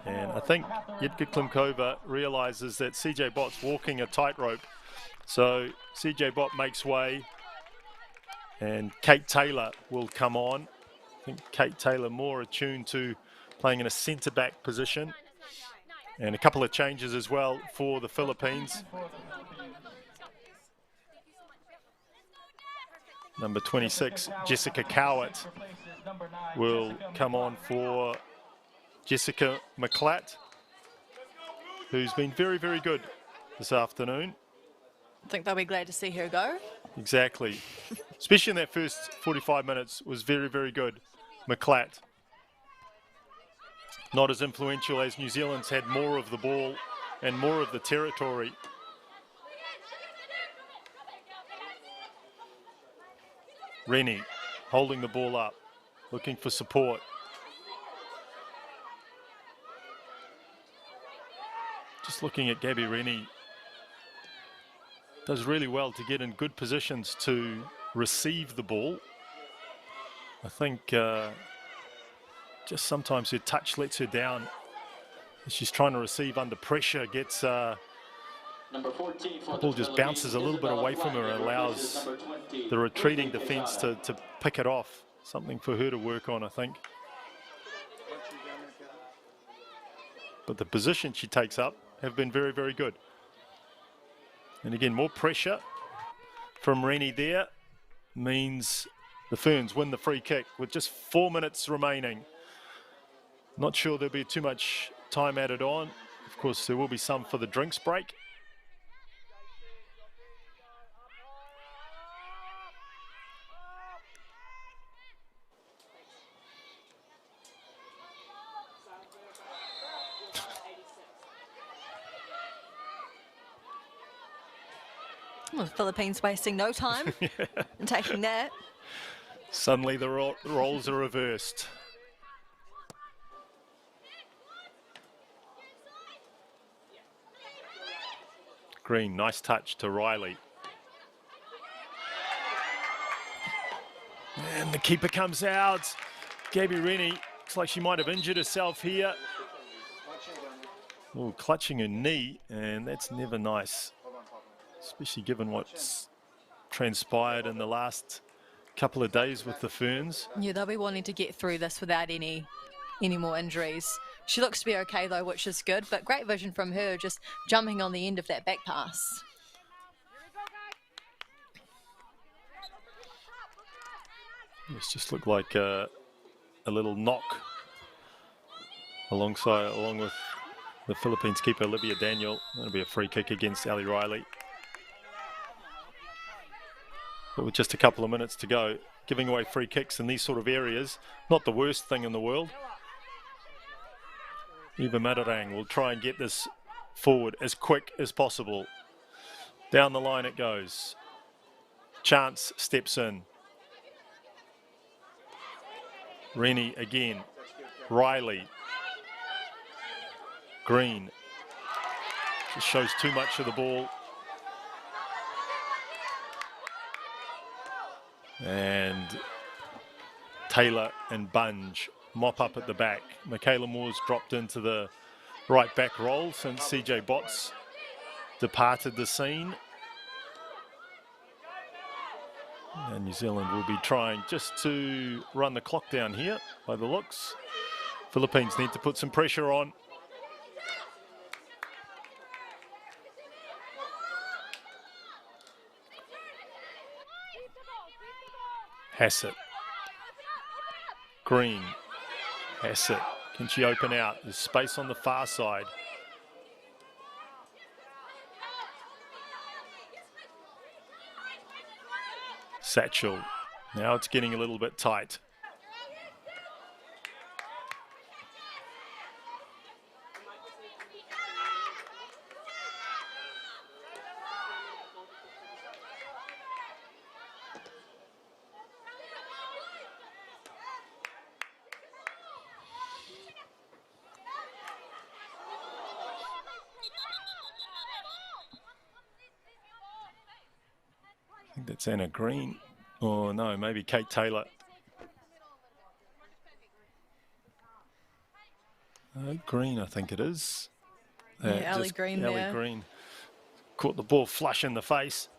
and I think Yitka Klimkova realizes that CJ Bott's walking a tightrope, so CJ Bott makes way, and Kate Taylor will come on. I think Kate Taylor more attuned to playing in a centre-back position, and a couple of changes as well for the Philippines. Number 26, Jessica Cowart, will come on for Jessica McClatt, who's been very, very good this afternoon. I think they'll be glad to see her go. Exactly. Especially in that first 45 minutes was very, very good. McClatt. Not as influential as New Zealand's had more of the ball and more of the territory. Rennie holding the ball up, looking for support. Just looking at Gabby Rennie. Does really well to get in good positions to receive the ball. I think just sometimes her touch lets her down. She's trying to receive under pressure, gets Number 14 for the ball just bounces a little bit away from her and allows the retreating defence to pick it off. Something for her to work on, I think. But the position she takes up have been very, very good. And again, more pressure from Rennie there means the Ferns win the free kick with just 4 minutes remaining. Not sure there'll be too much time added on. Of course, there will be some for the drinks break. Well, the Philippines wasting no time in taking that. Suddenly the roles are reversed. Green, nice touch to Riley. And the keeper comes out. Gabby Rennie, looks like she might have injured herself here. Oh, clutching her knee, and that's never nice, especially given what's transpired in the last couple of days with the Ferns. Yeah, they'll be wanting to get through this without any more injuries. She looks to be okay though, which is good, but great vision from her, just jumping on the end of that back pass. It's just looked like a little knock along with the Philippines keeper Olivia Daniel. That'll be a free kick against Ali Riley. But with just a couple of minutes to go, giving away free kicks in these sort of areas, not the worst thing in the world. Eva Madarang will try and get this forward as quick as possible. Down the line it goes. Chance steps in. Rennie again. Riley. Green. Just shows too much of the ball. And Taylor and Bunge mop up at the back. Michaela Moore's dropped into the right back role since CJ Botts departed the scene. And New Zealand will be trying just to run the clock down here by the looks. Philippines need to put some pressure on. Hassett. Green. Hassett. Can she open out? There's space on the far side. Satchel. Now it's getting a little bit tight. I think that's Anna Green. Oh no, maybe Kate Taylor. Green, I think it is. Yeah, Ellie Green there. Ellie Green caught the ball flush in the face.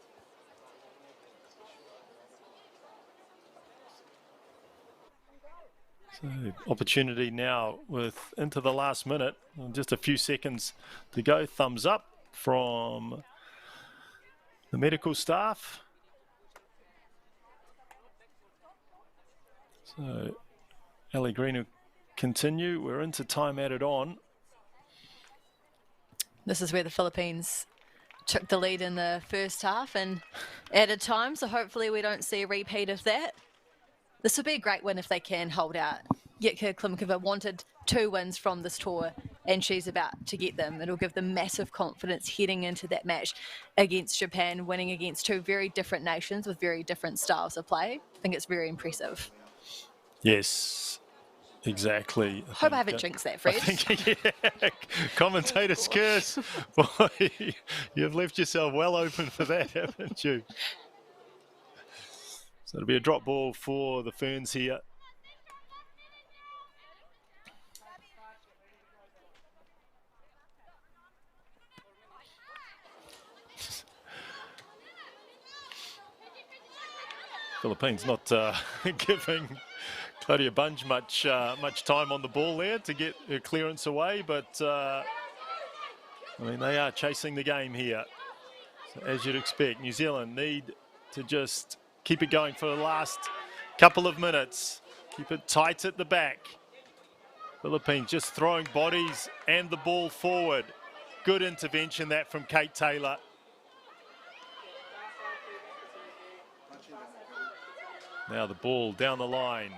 So opportunity now with into the last minute. Just a few seconds to go. Thumbs up from the medical staff. So Ellie Green will continue. We're into time added on. This is where the Philippines took the lead in the first half and added time, so hopefully we don't see a repeat of that. This would be a great win if they can hold out. Yitka Klimkova wanted 2 wins from this tour, and she's about to get them. It'll give them massive confidence heading into that match against Japan, winning against 2 very different nations with very different styles of play. I think it's very impressive. Yes, exactly. Hope I haven't jinxed that, Fred. I think, yeah, commentator's curse. Boy, you've left yourself well open for that, haven't you? So it'll be a drop ball for the Ferns here. Philippines not giving Claudia Bunge much time on the ball there to get her clearance away, but I mean, they are chasing the game here. So as you'd expect, New Zealand need to just keep it going for the last couple of minutes. Keep it tight at the back. Philippines just throwing bodies and the ball forward. Good intervention that from Kate Taylor. Now the ball down the line.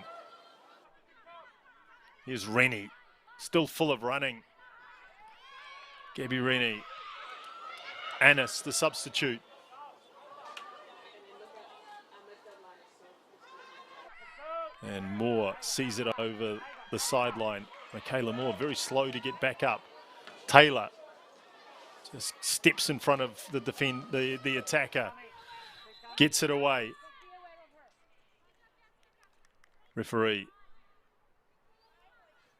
Here's Rennie, still full of running. Gabby Rennie. Annis, the substitute. And Moore sees it over the sideline. Michaela Moore very slow to get back up. Taylor just steps in front of the attacker. Gets it away. Referee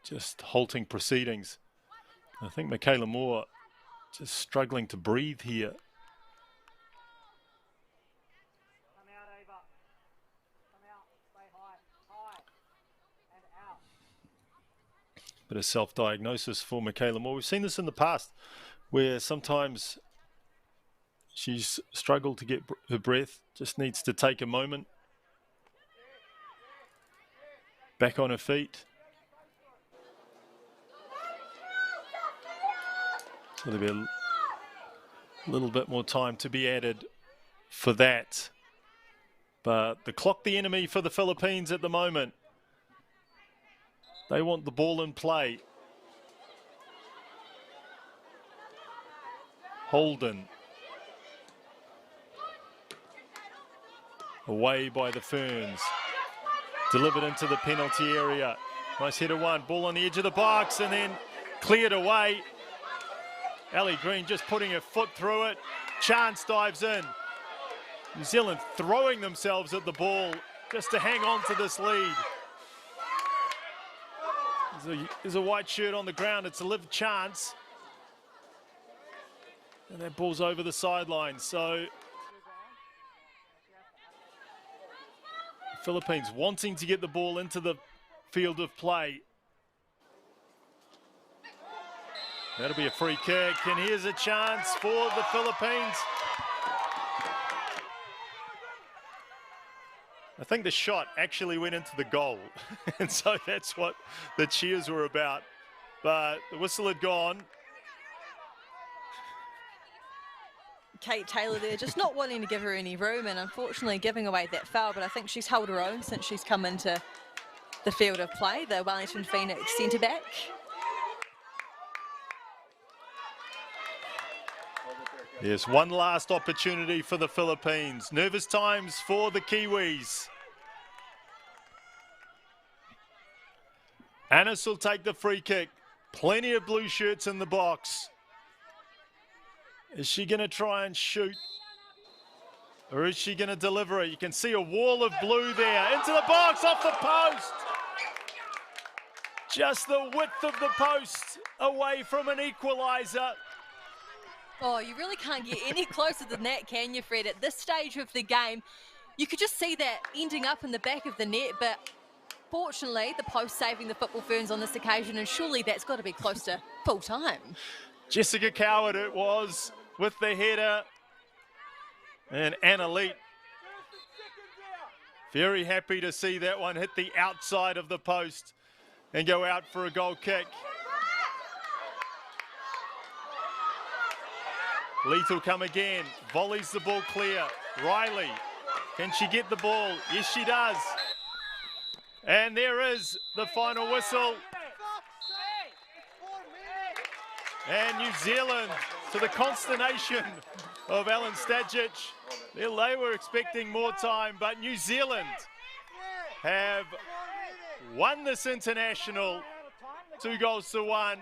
just halting proceedings. I think Michaela Moore just struggling to breathe here. Bit of self-diagnosis for Michaela Moore. We've seen this in the past where sometimes she's struggled to get her breath, just needs to take a moment. Back on her feet. So there'll be a little bit more time to be added for that. But the clock the enemy for the Philippines at the moment. They want the ball in play. Holden. Away by the Ferns. Delivered into the penalty area. Nice header one. Ball on the edge of the box and then cleared away. Ali Green just putting her foot through it. Chance dives in. New Zealand throwing themselves at the ball just to hang on to this lead. There's a white shirt on the ground. It's a live chance. And that ball's over the sideline. So the Philippines wanting to get the ball into the field of play. That'll be a free kick. And here's a chance for the Philippines. I think the shot actually went into the goal. And so that's what the cheers were about. But the whistle had gone. Kate Taylor there just not wanting to give her any room and unfortunately giving away that foul. But I think she's held her own since she's come into the field of play, the Wellington Phoenix centre-back. Yes, one last opportunity for the Philippines. Nervous times for the Kiwis. Annis will take the free kick. Plenty of blue shirts in the box. Is she going to try and shoot? Or is she going to deliver it? You can see a wall of blue there. Into the box, off the post. Just the width of the post away from an equaliser. Oh, you really can't get any closer than that, can you, Fred? At this stage of the game, you could just see that ending up in the back of the net, but fortunately, the post saving the Football Ferns on this occasion, and surely that's got to be close to full time. Jessica Coward it was with the header. And Anna Leet very happy to see that one hit the outside of the post and go out for a goal kick. Leet will come again, volleys the ball clear. Riley, can she get the ball? Yes, she does. And there is the final whistle. And New Zealand, to the consternation of Alan Stajic, they were expecting more time, but New Zealand have won this international 2-1.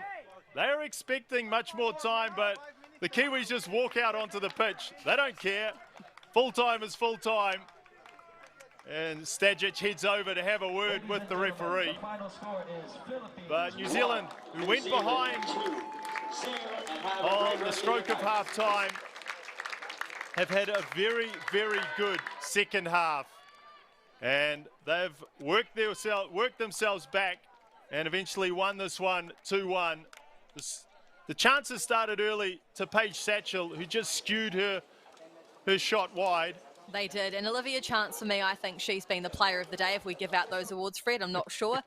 They are expecting much more time, but the Kiwis just walk out onto the pitch. They don't care. Full time is full time. And Stajic heads over to have a word with the referee. But New Zealand, who went behind on the stroke of half time, have had a very, very good second half. And they've worked themselves back and eventually won this one 2-1. The chances started early to Paige Satchell, who just skewed her shot wide. They did. And Olivia Chance, for me, I think she's been the player of the day if we give out those awards, Fred. I'm not sure.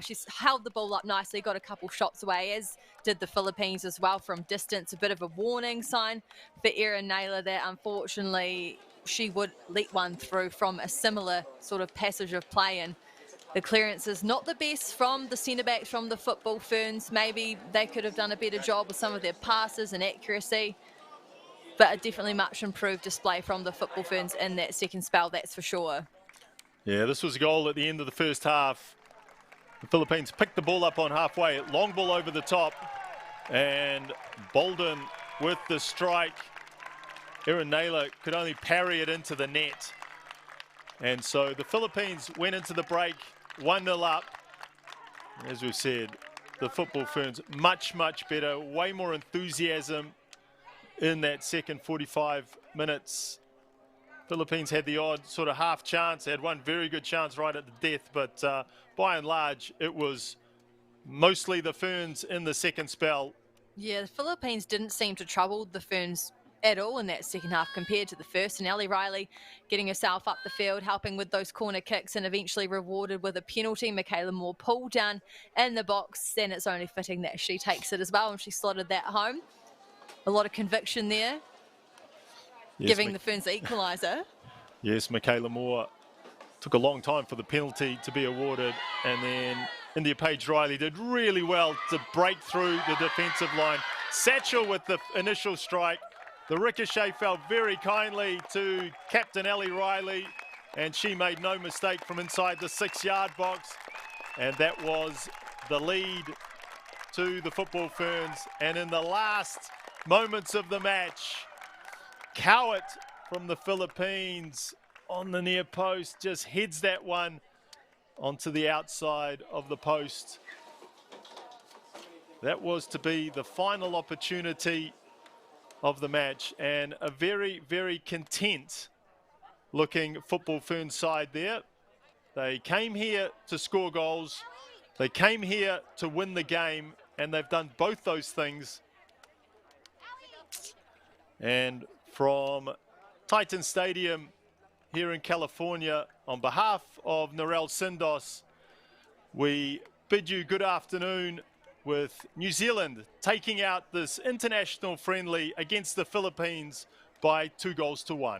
She's held the ball up nicely, got a couple shots away, as did the Philippines as well from distance. A bit of a warning sign for Erin Naylor that unfortunately she would let one through from a similar sort of passage of play. And the clearance is not the best from the centre backs from the Football Ferns. Maybe they could have done a better job with some of their passes and accuracy. But a definitely much improved display from the Football Ferns in that second spell, that's for sure. Yeah, this was a goal at the end of the first half. The Philippines picked the ball up on halfway, long ball over the top, and Bolden with the strike. Erin Naylor could only parry it into the net. And so the Philippines went into the break 1-0 up. As we've said, the Football Ferns much, much better, way more enthusiasm in that second 45 minutes. Philippines had the odd sort of half chance. They had one very good chance right at the death, but by and large, it was mostly the Ferns in the second spell. Yeah, the Philippines didn't seem to trouble the Ferns at all in that second half compared to the first. And Ellie Riley getting herself up the field, helping with those corner kicks, and eventually rewarded with a penalty. Michaela Moore pulled down in the box, and it's only fitting that she takes it as well, and she slotted that home. A lot of conviction there, Yes, giving the Ferns the equaliser. Yes, Michaela Moore took a long time for the penalty to be awarded, and then India Page Riley did really well to break through the defensive line. Satchel with the initial strike. The ricochet fell very kindly to Captain Ellie Riley, and she made no mistake from inside the 6-yard box, and that was the lead to the Football Ferns. And in the last moments of the match, Cowett from the Philippines on the near post just heads that one onto the outside of the post. That was to be the final opportunity of the match, and a very, very content looking Football Ferns side there. They came here to score goals, they came here to win the game, and they've done both those things. And from Titan Stadium here in California, on behalf of Narelle Sindos, we bid you good afternoon, with New Zealand taking out this international friendly against the Philippines by 2-1.